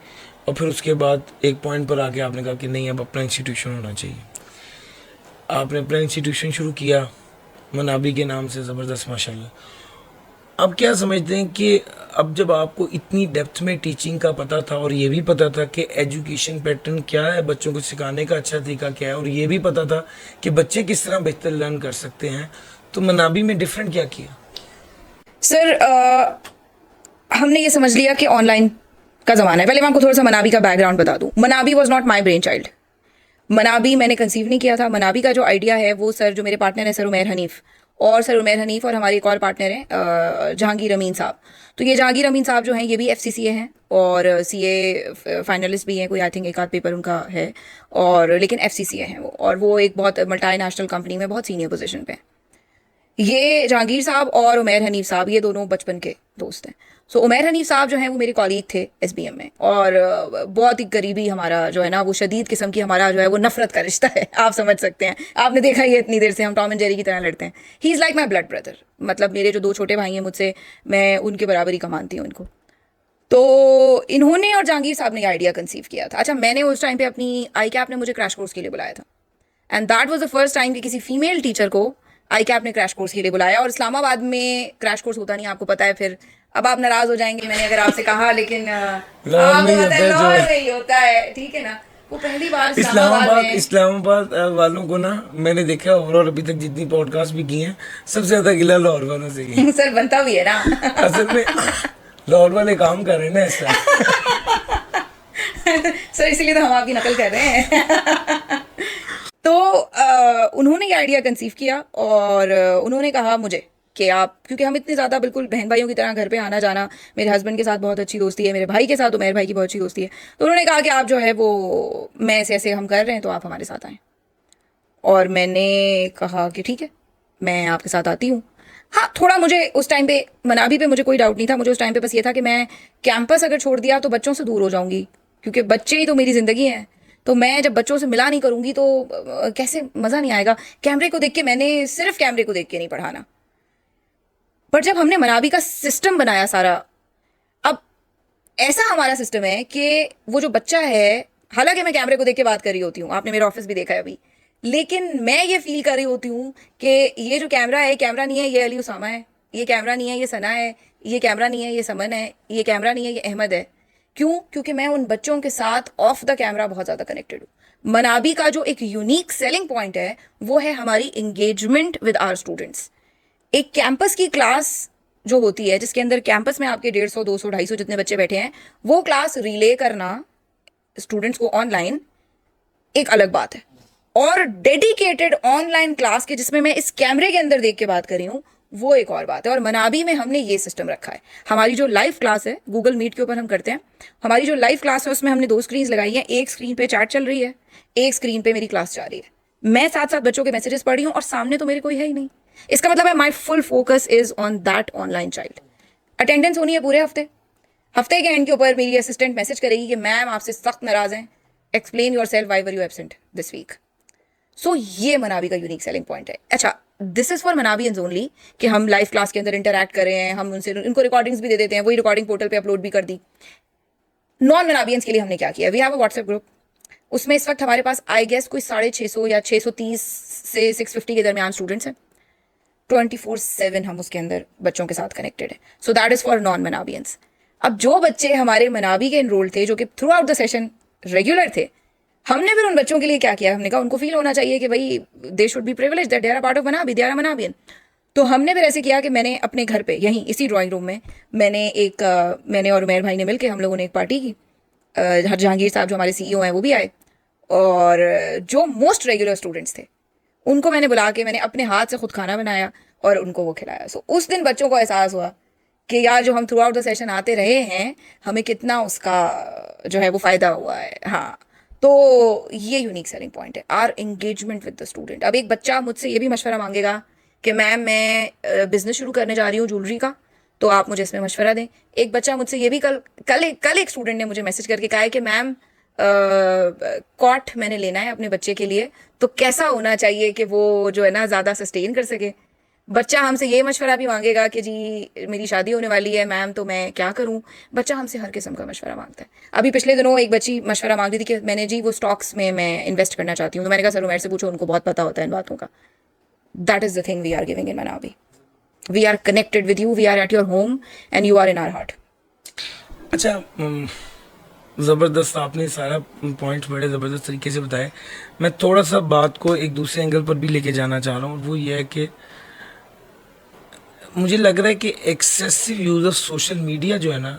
और फिर उसके बाद एक पॉइंट पर आके आपने कहा कि नहीं, अब अपना इंस्टीट्यूशन होना चाहिए। आपने अपना इंस्टीट्यूशन शुरू किया मनाबी के नाम से, ज़बरदस्त माशाल्लाह। अब क्या समझते हैं कि अब जब आपको इतनी डेप्थ में टीचिंग का पता था और ये भी पता था कि एजुकेशन पैटर्न क्या है, बच्चों को सिखाने का अच्छा तरीका क्या है, और ये भी पता था कि बच्चे किस तरह बेहतर लर्न कर सकते हैं, तो मनाबी में डिफरेंट क्या किया? सर हमने ये समझ लिया कि ऑनलाइन का ज़माना है। पहले मैं आपको थोड़ा सा मनाबी का बैकग्राउंड बता दूं। Manabi was not my brainchild. Manabi मैंने कंसीव नहीं किया था। मनाबी का जो आइडिया है वो सर जो मेरे पार्टनर हैं, सर उमैर हनीफ़, और हमारे एक और पार्टनर हैं जहांगीर अमीन साहब। तो ये जहांगीर अमीन साहब जो हैं, ये भी FCCA हैं और CA फाइनलिस्ट भी हैं, कोई आई थिंक एक आध पेपर उनका है, और लेकिन FCCA हैं वो, और वो एक बहुत मल्टीनेशनल कंपनी में बहुत सीनियर पोजीशन पे हैं। ये जहांगीर साहब और उमैर हनीफ साहब, ये दोनों बचपन के दोस्त हैं। सो उमैर हनीफ साहब जो हैं वो मेरे कॉलीग थे SBM में, और बहुत ही करीबी हमारा जो है ना, वो शदीद किस्म की हमारा जो है वो नफरत का रिश्ता है, आप समझ सकते हैं। आपने देखा ही है इतनी देर से हम टॉम एंड जेरी की तरह लड़ते हैं। He is like my blood brother, मतलब मेरे जो 2 छोटे भाई हैं मुझसे, मैं उनके बराबरी का मानती हूँ इनको। तो इन्होंने और जहांगीर साहब ने आइडिया कंसीव किया था। अच्छा, मैंने उस टाइम पे अपनी ICAP ने मुझे क्रैश कोर्स के लिए बुलाया था, and that was the first time कि किसी फीमेल टीचर को ICAP ने क्रैश कोर्स के लिए बुलाया। और इस्लामाबाद में क्रैश कोर्स होता नहीं, आपको पता है। फिर अब आप नाराज हो जाएंगे मैंने अगर आपसे कहा, लेकिन आपको पता है लाहौर में ही होता है, ठीक है ना। वो पहली बार इस्लामाबाद में। इस्लामाबाद वालों को ना मैंने देखा ओवरऑल अभी तक जितनी पॉडकास्ट भी की हैं सबसे ज्यादा गिला लाहौर वालों से ही सर बनता भी है ना। असल में लाहौर वाले काम कर रहे हैं ना ऐसा। सर इसीलिए तो हम आपकी नकल कर रहे हैं। तो उन्होंने ये आइडिया कंसीव किया और उन्होंने कहा मुझे कि आप, क्योंकि हम इतने ज़्यादा बिल्कुल बहन भाइयों की तरह घर पे आना जाना, मेरे हस्बैंड के साथ बहुत अच्छी दोस्ती है, मेरे भाई के साथ तो मेरे भाई की बहुत अच्छी दोस्ती है, तो उन्होंने कहा कि आप जो है वो, मैं ऐसे ऐसे हम कर रहे हैं तो आप हमारे साथ आएँ। और मैंने कहा कि ठीक है मैं आपके साथ आती हूँ। हाँ थोड़ा मुझे उस टाइम पे मनाबी पे मुझे कोई डाउट नहीं था, मुझे उस टाइम पे बस ये था कि मैं कैंपस अगर छोड़ दिया तो बच्चों से दूर हो जाऊंगी, क्योंकि बच्चे ही तो मेरी ज़िंदगी है। तो मैं जब बच्चों से मिला नहीं करूंगी तो कैसे मज़ा नहीं आएगा। कैमरे को देख के, मैंने सिर्फ कैमरे को देख के नहीं पढ़ाना, पर जब हमने मनाबी का सिस्टम बनाया सारा, अब ऐसा हमारा सिस्टम है कि वो जो बच्चा है, हालांकि मैं कैमरे को देख के बात कर रही होती हूँ, आपने मेरा ऑफिस भी देखा है अभी, लेकिन मैं ये फील कर रही होती हूँ कि ये जो कैमरा है, कैमरा नहीं है ये अली उसामा है, ये कैमरा नहीं है ये सना है, ये कैमरा नहीं है ये समन है, ये कैमरा नहीं है ये अहमद है। क्यों? क्योंकि मैं उन बच्चों के साथ ऑफ द कैमरा बहुत ज़्यादा कनेक्टेड हूँ। मनाबी का जो एक यूनिक सेलिंग पॉइंट है वो है हमारी इंगेजमेंट विद आवर स्टूडेंट्स। एक कैंपस की क्लास जो होती है, जिसके अंदर कैंपस में आपके 150, 200, 250 जितने बच्चे बैठे हैं, वो क्लास रिले करना स्टूडेंट्स को ऑनलाइन एक अलग बात है, और डेडिकेटेड ऑनलाइन क्लास के जिसमें मैं इस कैमरे के अंदर देख के बात कर रही हूँ, वो एक और बात है। और मनाबी में हमने ये सिस्टम रखा है। हमारी जो लाइव क्लास है, गूगल मीट के ऊपर हम करते हैं, हमारी जो लाइव क्लास है उसमें हमने 2 स्क्रीन लगाई है। एक स्क्रीन पे चैट चल रही है, एक स्क्रीन पे मेरी क्लास जा रही है। मैं साथ साथ बच्चों के मैसेजेस पढ़ रही हूँ और सामने तो मेरे कोई है ही नहीं। इसका मतलब है my full focus is on that online child. Attendance होनी है पूरे हफ्ते। हफ्ते के एंड के ऊपर मेरी असिस्टेंट मैसेज करेगी कि मैम आपसे सख्त नाराज हैं, explain yourself, why were you absent this week. So ये मनाबी का यूनिक सेलिंग पॉइंट है। अच्छा, this is for Manabians only, कि हम लाइव क्लास के अंदर इंटरैक्ट कर रहे हैं, हम उनसे इनको रिकॉर्डिंग्स भी दे देते हैं, वही रिकॉर्डिंग पोर्टल पे अपलोड भी कर दी। नॉन मनाबियंस के लिए हमने क्या किया, we have a WhatsApp group. उसमें इस वक्त हमारे पास आई गेस कोई 650 या 630 से 650 के दरमियान स्टूडेंट्स हैं। 24/7 हम उसके अंदर बच्चों के साथ कनेक्टेड है। So that is for non Manabians. अब जो बच्चे हमारे मनाबी के इनरोल थे, जो कि through out the session regular थे, हमने फिर उन बच्चों के लिए क्या किया, हमने कहा उनको फील होना चाहिए कि भाई they should be privilege that they are part of Manabi, they are Manabian. तो हमने फिर ऐसे किया कि मैंने अपने घर पे, यहीं इसी ड्राइंग रूम में, मैंने और उमेर भाई ने मिलकर हम लोगों ने एक पार्टी की। जहांगीर साहब जो हमारे CEO हैं वो भी आए, और जो मोस्ट रेगुलर स्टूडेंट्स थे उनको मैंने बुला के मैंने अपने हाथ से खुद खाना बनाया और उनको वो खिलाया। सो उस दिन बच्चों को एहसास हुआ कि यार जो हम थ्रू आउट द सेशन आते रहे हैं, हमें कितना उसका जो है वो फ़ायदा हुआ है। हाँ, तो ये यूनिक सेलिंग पॉइंट है, our engagement with the student. अब एक बच्चा मुझसे ये भी मशवरा मांगेगा कि मैम मैं बिजनेस शुरू करने जा रही हूँ ज्वेलरी का, तो आप मुझे इसमें मशवरा दें। एक बच्चा मुझसे ये भी कल एक स्टूडेंट ने मुझे मैसेज करके कहा है कि मैम कॉट मैंने लेना है अपने बच्चे के लिए, तो कैसा होना चाहिए कि वो जो है ना ज़्यादा सस्टेन कर सके। बच्चा हमसे ये मशवरा भी मांगेगा कि जी मेरी शादी होने वाली है मैम, तो मैं क्या करूं। बच्चा हमसे हर किस्म का मशवरा मांगता है। अभी पिछले दिनों एक बच्ची मशवरा मांग रही थी कि मैंने जी वो स्टॉक्स में मैं इन्वेस्ट करना चाहती हूँ, तो मैंने कहा सर उमेर से पूछो, उनको बहुत पता होता है इन बातों का। That is the thing we are giving in Manabi. We are connected with you, we are at your home and you are in our heart. अच्छा, ज़बरदस्त, आपने सारा पॉइंट बड़े ज़बरदस्त तरीके से बताया। मैं थोड़ा सा बात को एक दूसरे एंगल पर भी लेके जाना चाह रहा हूँ। वो ये है कि मुझे लग रहा है कि excessive use of social media जो है ना,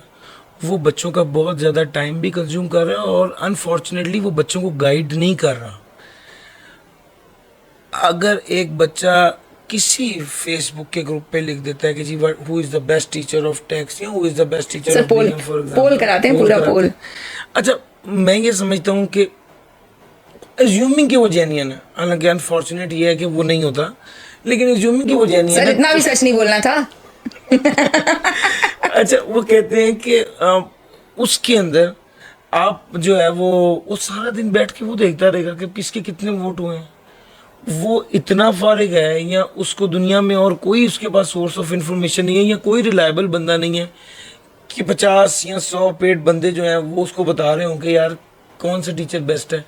वो बच्चों का बहुत ज़्यादा टाइम भी कंज्यूम कर रहा है और अनफॉर्चुनेटली वो बच्चों को गाइड नहीं कर रहा। अगर एक बच्चा किसी फेसबुक के ग्रुप पे लिख देता है कि जी who is the best teacher of text या who is the best teacher sir of poll poll कराते हैं, पूरा पोल। अच्छा, मैं ये समझता हूँ कि एज्यूमिंग कि वो जेन्युइन है, हालांकि अनफॉर्चुनेट ये है कि वो नहीं होता, लेकिन एज्यूमिंग कि वो जेन्युइन सर है। इतना भी सच नहीं बोलना था। अच्छा, वो कहते हैं कि उसके अंदर आप जो है वो सारा दिन बैठ के वो देखता रहेगा कि किसके कितने वोट हुए हैं। वो इतना फारिग है, या उसको दुनिया में और कोई उसके पास सोर्स ऑफ इंफॉर्मेशन नहीं है, या कोई रिलायबल बंदा नहीं है कि 50 या 100 पेड बंदे जो हैं वो उसको बता रहे हों कि यार कौन सा टीचर बेस्ट है।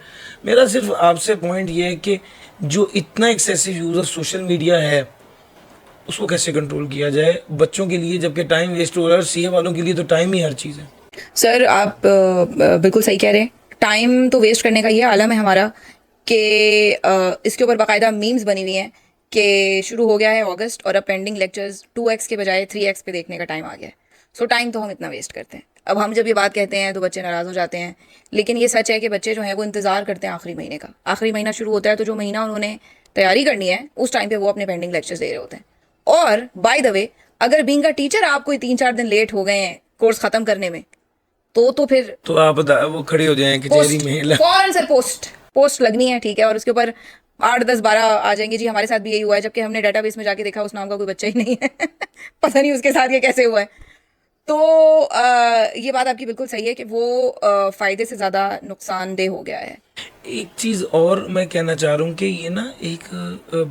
मेरा सिर्फ आपसे पॉइंट ये है कि जो इतना excessive use of social media है उसको कैसे कंट्रोल किया जाए बच्चों के लिए, जबकि टाइम वेस्ट हो रहा है। और सीए वालों के लिए तो टाइम ही हर चीज़ है। सर आप बिल्कुल सही कह रहे हैं। टाइम तो वेस्ट करने का ये आलम है हमारा कि इसके ऊपर बाकायदा मीम्स बनी हुई हैं कि शुरू हो गया है अगस्त और अब पेंडिंग लेक्चर्स 2x के बजाय 3x पे देखने का टाइम आ गया है। सो टाइम तो हम इतना वेस्ट करते हैं। अब हम जब ये बात कहते हैं तो बच्चे नाराज़ हो जाते हैं, लेकिन ये सच है कि बच्चे जो हैं वो इंतज़ार करते हैं आखिरी महीने का। आखिरी महीना शुरू होता है तो जो महीना उन्होंने तैयारी करनी है उस टाइम पे वो अपने पेंडिंग लेक्चर्स दे रहे होते हैं। और बाय द वे, अगर बीइंग अ टीचर आप कोई 3-4 दिन लेट हो गए हैं कोर्स ख़त्म करने में, तो फिर तो आप बता, वो खड़ी हो जाए कचहरी में। फौरन सर पोस्ट लगनी है, ठीक है, और उसके ऊपर 8-10-12 आ जाएंगे जी हमारे साथ भी यही हुआ है, जबकि हमने डेटाबेस में जाके देखा उस नाम का कोई बच्चा ही नहीं है। पता नहीं उसके साथ ये कैसे हुआ है। तो ये बात आपकी बिल्कुल सही है कि वो फायदे से ज़्यादा नुकसानदेह हो गया है। एक चीज़ और मैं कहना चाह रहा हूँ कि ये ना एक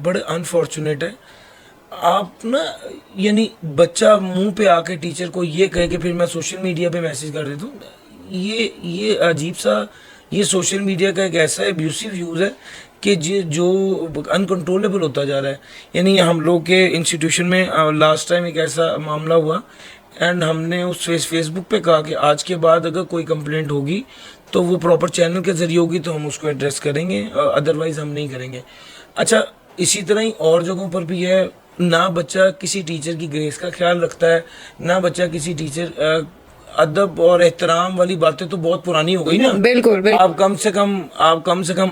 बड़े अनफॉर्चुनेट है। आप ना, यानी बच्चा मुंह पे आके टीचर को ये कहे कि फिर मैं सोशल मीडिया पे मैसेज कर देता हूँ, ये अजीब सा, ये सोशल मीडिया का एक ऐसा एब्यूसिव यूज़ है कि जो अनकंट्रोलेबल होता जा रहा है। यानी हम लोग के इंस्टीट्यूशन में लास्ट टाइम एक ऐसा मामला हुआ एंड हमने उस फेसबुक पे कहा कि आज के बाद अगर कोई कंप्लेंट होगी तो वो प्रॉपर चैनल के जरिए होगी तो हम उसको एड्रेस करेंगे, अदरवाइज हम नहीं करेंगे। अच्छा, इसी तरह ही और जगहों पर भी है। ना बच्चा किसी टीचर की ग्रेस का ख्याल रखता है, ना बच्चा किसी टीचर, अदब और एहतराम वाली बातें तो बहुत पुरानी हो गई ना। बिल्कुल बिल्कुल। आप कम से कम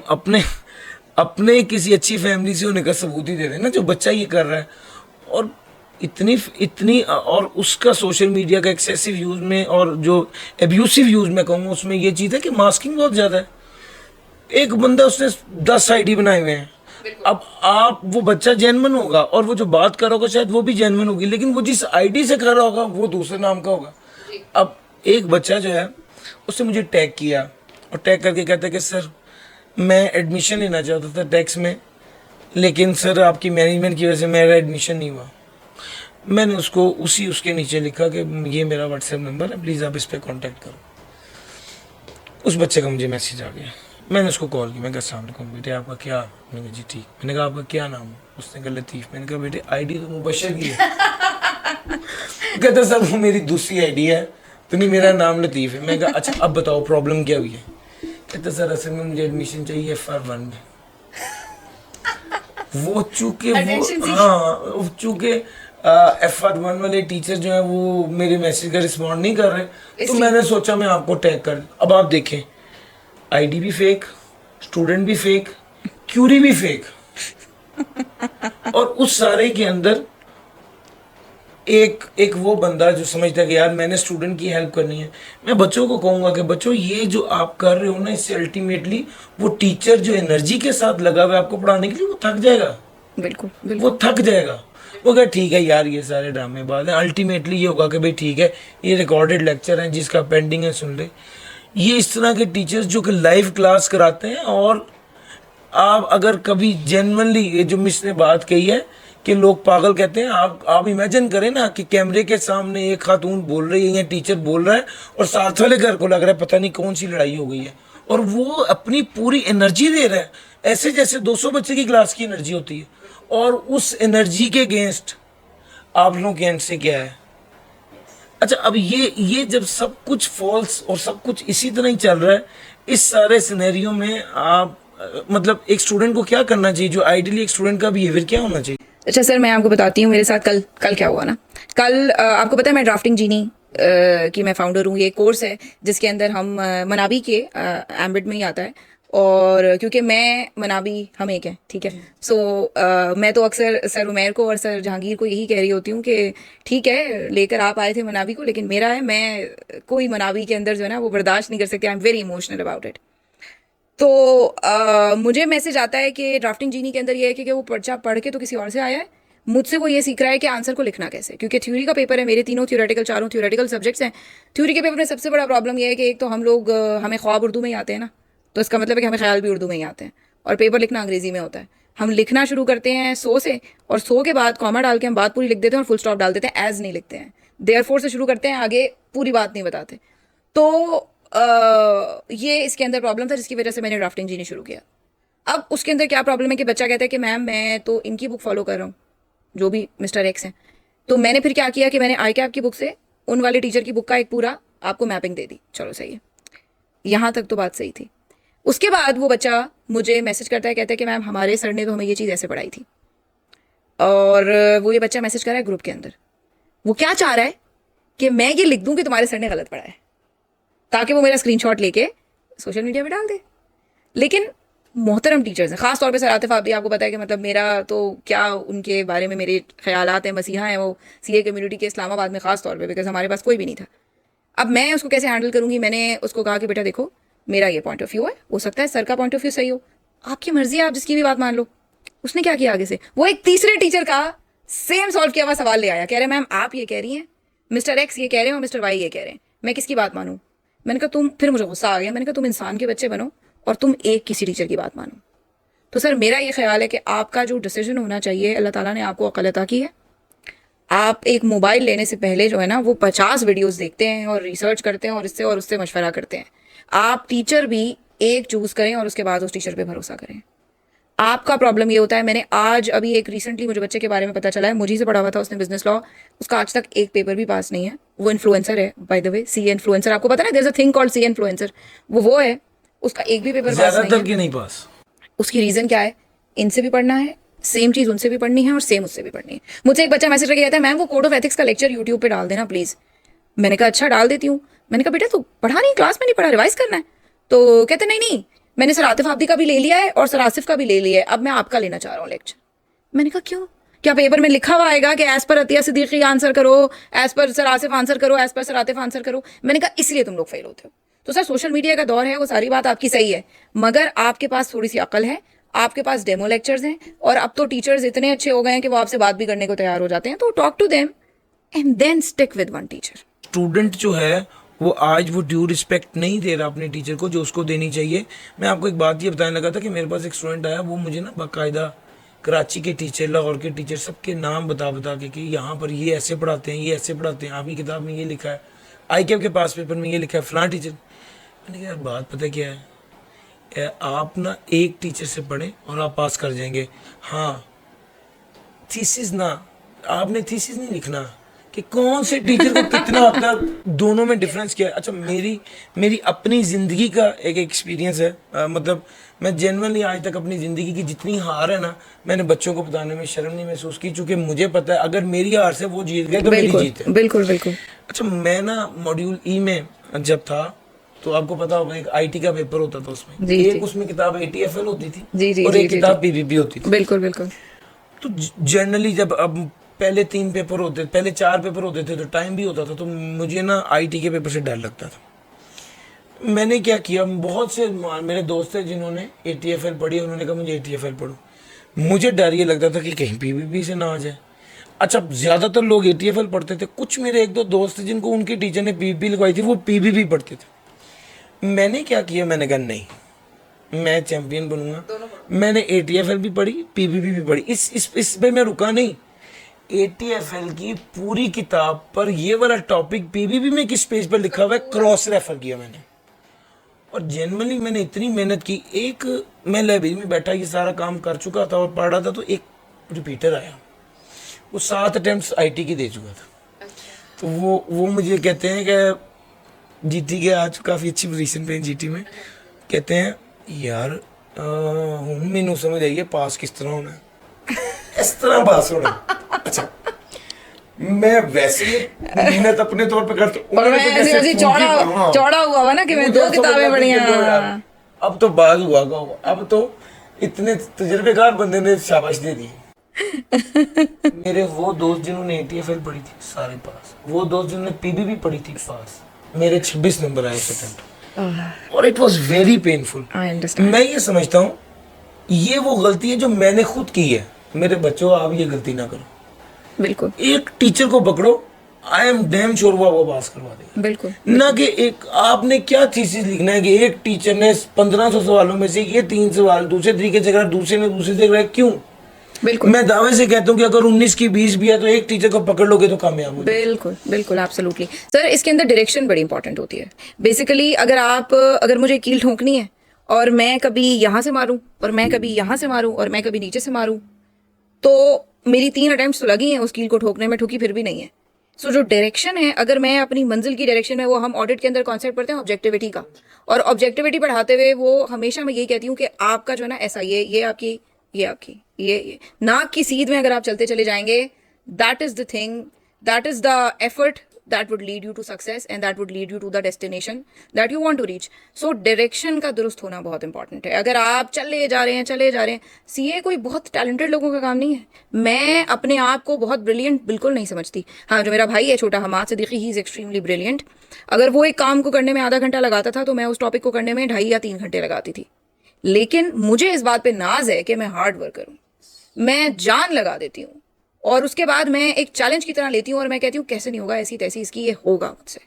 अपने किसी अच्छी फैमिली से होने का सबूत ही दे देना जो बच्चा ये कर रहा है। और इतनी और उसका सोशल मीडिया का एक्सेसिव यूज में और जो एब्यूसिव यूज में कहूँगा उसमें ये चीज़ है कि मास्किंग बहुत ज़्यादा है। एक बंदा उसने 10 आईडी बनाए हुए हैं। अब आप, वो बच्चा जेन्युइन होगा और वो जो बात कर रहा होगा शायद वो भी जेन्युइन होगी, लेकिन वो जिस आईडी से कर रहा होगा वो दूसरे नाम का होगा। अब एक बच्चा जो है उसने मुझे टैग किया और टैग करके कहता है कि सर मैं एडमिशन लेना चाहता था टैक्स में, लेकिन सर आपकी मैनेजमेंट की वजह से मेरा एडमिशन नहीं हुआ। मैंने उसको उसके नीचे लिखा कि ये मेरा व्हाट्सएप नंबर है, प्लीज़ आप इस पर कॉन्टैक्ट करो। उस बच्चे का मुझे मैसेज आ गया। मैंने उसको कॉल की, मैं कहा अस्सलाम वालेकुम बेटे, आपका क्या? मैंने कहा जी ठीक। मैंने कहा आपका क्या नाम है? उसने कहा लतीफ़। मैंने कहा बेटे आईडी तो मुबशर की है। कहता सर वो मेरी दूसरी आईडी है, तो नहीं मेरा नाम लतीफ़ है। मैं कहा अच्छा अब बताओ प्रॉब्लम क्या हुई है? कहता सर असल में मुझे एडमिशन चाहिए FR1 में। वो चूँकि FR1 वाले टीचर जो है वो मेरे मैसेज का रिस्पॉन्ड नहीं कर रहे, तो मैंने सोचा मैं आपको टैग कर। अब आप देखें, आईडी भी फेक, स्टूडेंट भी फेक, क्यूरी भी फेक, और उस सारे के अंदर एक वो बंदा जो समझता है कि यार मैंने स्टूडेंट की हेल्प करनी है। मैं बच्चों को कहूँगा कि बच्चों ये जो आप कर रहे हो ना, इससे अल्टीमेटली वो टीचर जो एनर्जी के साथ लगा हुआ है आपको पढ़ाने के लिए वो थक जाएगा। बिल्कुल वो थक जाएगा। वो कहे ठीक है यार ये सारे ड्रामेबाज हैं। अल्टीमेटली ये होगा कि भाई ठीक है ये रिकॉर्डेड लेक्चर है, जिसका पेंडिंग है सुन ले। ये इस तरह के टीचर्स जो कि लाइव क्लास कराते हैं, और आप अगर कभी जेन्युइनली, ये जो मिस ने बात कही है कि लोग पागल कहते हैं, आप इमेजिन करें ना कि कैमरे के सामने एक खातून बोल रही है या टीचर बोल रहा है और साथ वाले घर को लग रहा है पता नहीं कौन सी लड़ाई हो गई है, और वो अपनी पूरी एनर्जी दे रहा है, ऐसे जैसे 200 बच्चे की क्लास की एनर्जी होती है। और उस एनर्जी के अगेंस्ट आप लोगों के एंड से क्या है? अच्छा, अब ये जब सब कुछ फॉल्स और सब कुछ इसी तरह ही चल रहा है, इस सारे सिनेरियो में आप मतलब एक स्टूडेंट को क्या करना चाहिए? जो आइडियली एक स्टूडेंट का बिहेवियर क्या होना चाहिए? अच्छा सर, मैं आपको बताती हूँ मेरे साथ कल क्या हुआ ना। कल आपको पता है मैं ड्राफ्टिंग जीनी की मैं फाउंडर हूँ। ये कोर्स है जिसके अंदर हम मनाबी के एम्बिट में ही आता है, और क्योंकि मैं मनाबी हम एक हैं, ठीक है। सो मैं तो अक्सर सर उमैर को और सर जहांगीर को यही कह रही होती हूँ कि ठीक है लेकर आप आए थे मनाबी को, लेकिन मेरा है, मैं कोई मनाबी के अंदर जो है ना वो बर्दाश्त नहीं कर सकती। I am very emotional about it. तो मुझे मैसेज आता है कि ड्राफ्टिंग जीनी के अंदर ये है कि वो पर्चा पढ़ के तो किसी और से आया है, मुझसे वो ये सीख रहा है कि आंसर को लिखना कैसे, क्योंकि थ्योरी का पेपर है, मेरे चारों थ्योरेटिकल सब्जेक्ट्स हैं। थ्योरी के पेपर में सबसे बड़ा प्रॉब्लम ये है कि एक तो हम लोग हमें ख्वाब उर्दू में ही आते हैं ना, तो इसका मतलब है कि हमें ख्याल भी उर्दू में ही आते हैं, और पेपर लिखना अंग्रेजी में होता है। हम लिखना शुरू करते हैं सो से, और सो के बाद कॉमा डाल के हम बात पूरी लिख देते हैं और फुल स्टॉप डाल देते हैं, एज नहीं लिखते हैं। देयरफॉर से शुरू करते हैं, आगे पूरी बात नहीं बताते। तो ये इसके अंदर प्रॉब्लम था जिसकी वजह से मैंने ड्राफ्टिंग जीनी शुरू किया। अब उसके अंदर क्या प्रॉब्लम है कि बच्चा कहता है कि मैम मैं तो इनकी बुक फॉलो कर रहा हूँ, जो भी मिस्टर एक्स हैं। तो मैंने फिर क्या किया कि मैंने आई कैप की बुक से उन वाले टीचर की बुक का एक पूरा आपको मैपिंग दे दी। चलो सही है। यहाँ तक तो बात सही थी। उसके बाद वो बच्चा मुझे मैसेज करता है, कहता है कि मैम हमारे सर ने तो हमें ये चीज़ ऐसे पढ़ाई थी। और वो ये बच्चा मैसेज कर रहा है ग्रुप के अंदर, वो क्या चाह रहा है कि मैं ये लिख दूं कि तुम्हारे सर ने गलत पढ़ा है, ताकि वो मेरा स्क्रीनशॉट लेके सोशल मीडिया पे डाल दे। लेकिन मोहतरम टीचर्स हैं, खास तौर पे सर आतिफ आबदी, आपको पता है कि मतलब मेरा तो क्या उनके बारे में मेरे ख्यालात हैं, मसीहा हैं वो सीए कम्युनिटी के इस्लामाबाद में, खास तौर पे बिकॉज हमारे पास कोई भी नहीं था। अब मैं उसको कैसे हैंडल करूंगी? मैंने उसको कहा कि बेटा देखो, मेरा ये पॉइंट ऑफ व्यू है, हो सकता है सर का पॉइंट ऑफ व्यू सही हो, आपकी मर्जी है, आप जिसकी भी बात मान लो। उसने क्या किया आगे से, वो एक तीसरे टीचर का सेम सॉल्व किया हुआ सवाल ले आया, कह रहे मैम आप ये कह रही हैं, मिस्टर एक्स ये कह रहे हैं और मिस्टर वाई ये कह रहे हैं, मैं किसकी बात मानूं? मैंने कहा तुम, फिर मुझे गुस्सा आ गया, मैंने कहा तुम इंसान के बच्चे बनो और तुम एक किसी टीचर की बात मानो। तो सर मेरा ये ख्याल है कि आपका जो डिसीजन होना चाहिए, अल्लाह ताला ने आपको अक्ल अता की है, आप एक मोबाइल लेने से पहले जो है ना वो 50 वीडियोस देखते हैं और रिसर्च करते हैं और इससे और उससे मशवरा करते हैं। आप टीचर भी एक चूज करें और उसके बाद उस टीचर पे भरोसा करें। आपका प्रॉब्लम ये होता है, मैंने आज अभी एक रिसेंटली मुझे बच्चे के बारे में पता चला है, मुझे से पढ़ा हुआ था उसने बिजनेस लॉ, उसका आज तक एक पेपर भी पास नहीं है। वो इन्फ्लुएंसर है by the way, CA influencer, आपको पता है there is a thing called CA influencer, वो है, उसका एक भी पेपर पास नहीं ज्यादातर है। के नहीं पास। उसकी रीजन क्या है? इनसे भी पढ़ना है, सेम चीज उनसे भी पढ़नी है और सेम उससे भी पढ़नी है। मुझे एक बच्चा मैसेज करके कहता है मैम वो कोड ऑफ एथिक्स का लेक्चर यूट्यूब पे डाल देना प्लीज। मैंने कहा अच्छा डाल देती हूँ। मैंने कहा बेटा तू पढ़ा नहीं, क्लास में नहीं पढ़ा, रिवाइज करना है। तो कहते नहीं नहीं, मैंने सर आतिफ आब्दी का भी ले लिया है और सर आसिफ का भी ले लिया है, अब मैं आपका लेना चाह रहा हूँ लेक्चर। मैंने कहा क्यों? क्या पेपर में लिखा हुआ आएगा कि as per Atiya Siddiqui answer करो, as per sir Asif answer करो, as per sir Atif answer करो? मैंने कहा इसलिए तुम लोग फेल होते हो। तो सर सोशल मीडिया का दौर है, वो सारी बात आपकी सही है, मगर आपके पास थोड़ी सी अकल है, आपके पास डेमो लेक्चर्स हैं, और अब तो टीचर्स इतने अच्छे हो गए हैं कि वो आपसे बात भी करने को तैयार हो जाते हैं। तो talk to them and then stick with one teacher. Student जो है वो आज वो ड्यू रिस्पेक्ट नहीं दे रहा अपने टीचर को जो उसको देनी चाहिए। मैं आपको एक बात ये बताने लगा था कि मेरे पास एक स्टूडेंट आया, वो मुझे ना बाकायदा कराची के टीचर, लाहौर के टीचर, सबके नाम बता बता के कि यहाँ पर ये ऐसे पढ़ाते हैं, ये ऐसे पढ़ाते हैं, आपकी किताब में ये लिखा है, ICAP के पास पेपर में ये लिखा है, फलां टीचर। मैंने कहा यार बात पता क्या है, आप ना एक टीचर से पढ़ें और आप पास कर जाएंगे। हाँ थीसिस ना, आपने थीसिस नहीं लिखना कि कौन से टीचर को कितना आता है, दोनों में डिफरेंस क्या है। अच्छा मेरी अपनी ज़िंदगी का एक एक्सपीरियंस है, मतलब मैं जेन्युइनली आज तक अपनी ज़िंदगी की जितनी हार है ना, मैंने बच्चों को बताने में शर्म नहीं महसूस की, चूँकि मुझे पता है अगर मेरी हार से वो जीत गए तो मेरी जीत है। बिल्कुल बिल्कुल। अच्छा मैं ना मॉड्यूल ई में जब था तो आपको पता होगा एक IT का पेपर होता था, उसमें जी, एक जी। उसमें किताब ATFL होती थी जी, जी, और जी, एक जी, किताब PPP होती थी। बिल्कुल बिल्कुल। तो जनरली जब अब पहले 3 पेपर होते, पहले 4 पेपर होते थे तो टाइम भी होता था, तो मुझे ना IT के पेपर से डर लगता था। मैंने क्या किया, बहुत से मेरे दोस्त थे जिन्होंने ATFL पढ़ी, उन्होंने कहा मुझे ATFL पढ़ो। मुझे डर ये लगता था कि कहीं PPP से ना आ जाए। अच्छा ज़्यादातर लोग ATFL पढ़ते थे, कुछ मेरे 1-2 दोस्त थे जिनको उनके टीचर ने PPP लिखवाई थी, वो PPP पढ़ते थे। मैंने क्या किया, मैंने कहा नहीं मैं चैंपियन बनूंगा। मैंने ATFL भी पढ़ी, PPP भी पढ़ी, इस पे मैं रुका नहीं। ATFL की पूरी किताब पर ये वाला टॉपिक PPP में किस पेज पर लिखा हुआ है क्रॉस रेफर किया मैंने, और जेनरली मैंने इतनी मेहनत की। एक मैं लाइब्रेरी में बैठा ये सारा काम कर चुका था और पढ़ रहा था, तो एक रिपीटर आया, वो 7 अटेम्प्ट्स IT की दे चुका था। तो वो मुझे कहते हैं कि GT के आज काफ़ी अच्छी पोजीशन पे हैं GT में, कहते हैं यार हूँ मैनू समझ आइए पास किस तरह होना है, इस तरह पास होना है। अच्छा मैं वैसे ही मेहनत अपने तौर पे करता हूँ, और मैं ऐसे चौड़ा हुआ ना कि मैं 2 किताबें पढ़ी हैं। अब तो बात हुआ का हुआ, अब तो इतने तजुर्बेकार बंदे ने शाबाश दे दी। मेरे वो दोस्त जिन्होंने ATFL पढ़ी थी सारे पास, वो दोस्त जिन्होंने PPP पढ़ी थी पास, मेरे 26 नंबर आए अटेम्प्ट, और it was very painful. I understand. मैं ये समझता हूँ ये वो गलती है जो मैंने खुद की है। मेरे बच्चों आप ये गलती ना करो, बिल्कुल एक टीचर को पकड़ो, आई एम डैम श्योर वो पास करवा देगा। बिल्कुल। ना कि एक आपने क्या थीसिस लिखना है कि एक टीचर ने 1500 सवालों में से ये 3 सवाल दूसरे तरीके से करा, दूसरे ने दूसरे से करा, क्यों? बिल्कुल मैं दावे से कहता हूँ कि अगर 19 की 20 भी है तो एक टीचर को पकड़ लोगे तो कामयाब हो। बिल्कुल बिल्कुल एब्सोल्युटली सर। इसके अंदर डायरेक्शन बड़ी इंपॉर्टेंट होती है। बेसिकली अगर मुझे कील ठोकनी है और मैं कभी यहाँ से मारूं और मैं कभी यहाँ से मारूं और मैं कभी नीचे से मारूं, तो मेरी 3 अटेम्प्ट्स तो लगी हैं उस कील को ठोकने में, ठुकी फिर भी नहीं है। सो जो डायरेक्शन है, अगर मैं अपनी मंजिल की डायरेक्शन में, वो हम ऑडिट के अंदर कॉन्सेप्ट पढ़ते हैं ऑब्जेक्टिविटी का, और ऑब्जेक्टिविटी पढ़ाते हुए वो हमेशा मैं यही कहती हूँ कि आपका जो है ना ऐसा, ये आपकी, ये आपकी, ये नाक की सीध में अगर आप चलते चले जाएंगे, that is the thing, that is the effort that would lead you to success and that would lead you to the destination that you want to reach. So direction का दुरुस्त होना बहुत इंपॉर्टेंट है. अगर आप चले जा रहे हैं, सीए कोई बहुत टैलेंटेड लोगों का काम नहीं है. मैं अपने आप को बहुत ब्रिलियंट बिल्कुल नहीं समझती. हाँ, जो मेरा भाई है छोटा Hamad Siddiqui, he is extremely brilliant. अगर वो एक काम को करने में आधा घंटा लगाता था तो मैं उस टॉपिक को करने में 2.5 या 3 घंटे लगाती थी. लेकिन मुझे इस बात पे नाज है कि मैं हार्ड वर्कर हूँ, मैं जान लगा देती हूँ, और उसके बाद मैं एक चैलेंज की तरह लेती हूँ और मैं कहती हूँ कैसे नहीं होगा, ऐसी तैसी इसकी, ये होगा मुझसे.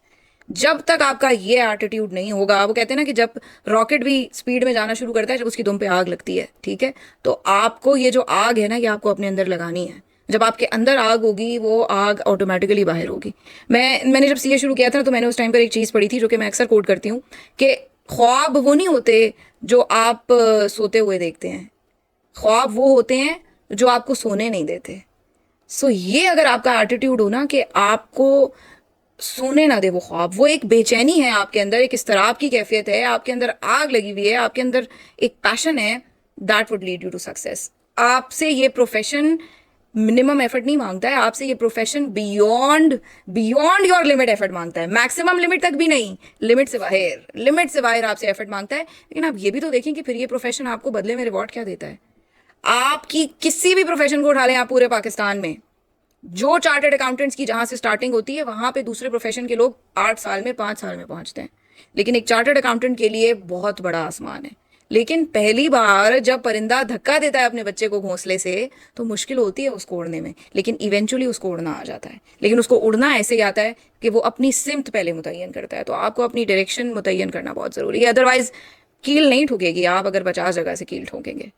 जब तक आपका ये एटीट्यूड नहीं होगा, वो कहते हैं ना कि जब रॉकेट भी स्पीड में जाना शुरू करता है जब उसकी दुम पे आग लगती है, ठीक है, तो आपको ये जो आग है ना, ये आपको अपने अंदर लगानी है. जब आपके अंदर आग होगी, वो आग ऑटोमेटिकली बाहर होगी. मैंने जब सीए शुरू किया था तो मैंने उस टाइम पर एक चीज़ पढ़ी थी जो कि मैं अक्सर कोट करती हूँ कि ख्वाब वो नहीं होते जो आप सोते हुए देखते हैं, ख्वाब वो होते हैं जो आपको सोने नहीं देते. सो ये अगर आपका एटीट्यूड हो ना कि आपको सोने ना दे वो ख्वाब, वो एक बेचैनी है आपके अंदर, एक इस्तराब की कैफियत है आपके अंदर, आग लगी हुई है आपके अंदर, एक पैशन है, that would lead you to success. आपसे ये प्रोफेशन मिनिमम एफर्ट नहीं मांगता है, आपसे ये profession beyond your limit effort मांगता है. मैक्सिमम लिमिट तक भी नहीं, लिमिट से बाहर आपसे एफर्ट मांगता है. लेकिन आप ये भी तो देखें कि फिर ये प्रोफेशन आपको बदले में रिवॉर्ड क्या देता है. आपकी किसी भी प्रोफेशन को उठा लें आप पूरे पाकिस्तान में, जो चार्टर्ड अकाउंटेंट्स की जहां से स्टार्टिंग होती है वहां पे दूसरे प्रोफेशन के लोग 8 साल में 5 साल में पहुंचते हैं. लेकिन एक चार्टर्ड अकाउंटेंट के लिए बहुत बड़ा आसमान है. लेकिन पहली बार जब परिंदा धक्का देता है अपने बच्चे को घोंसले से, तो मुश्किल होती है उसको उड़ने में, लेकिन इवेंचुअली उसको उड़ना आ जाता है. लेकिन उसको उड़ना ऐसे ही आता है कि वो अपनी सिमत पहले मुतय्यन करता है. तो आपको अपनी डायरेक्शन मुतय्यन करना बहुत ज़रूरी है, अदरवाइज कील नहीं ठोकेगी. आप अगर 50 जगह से कील ठोकेंगे,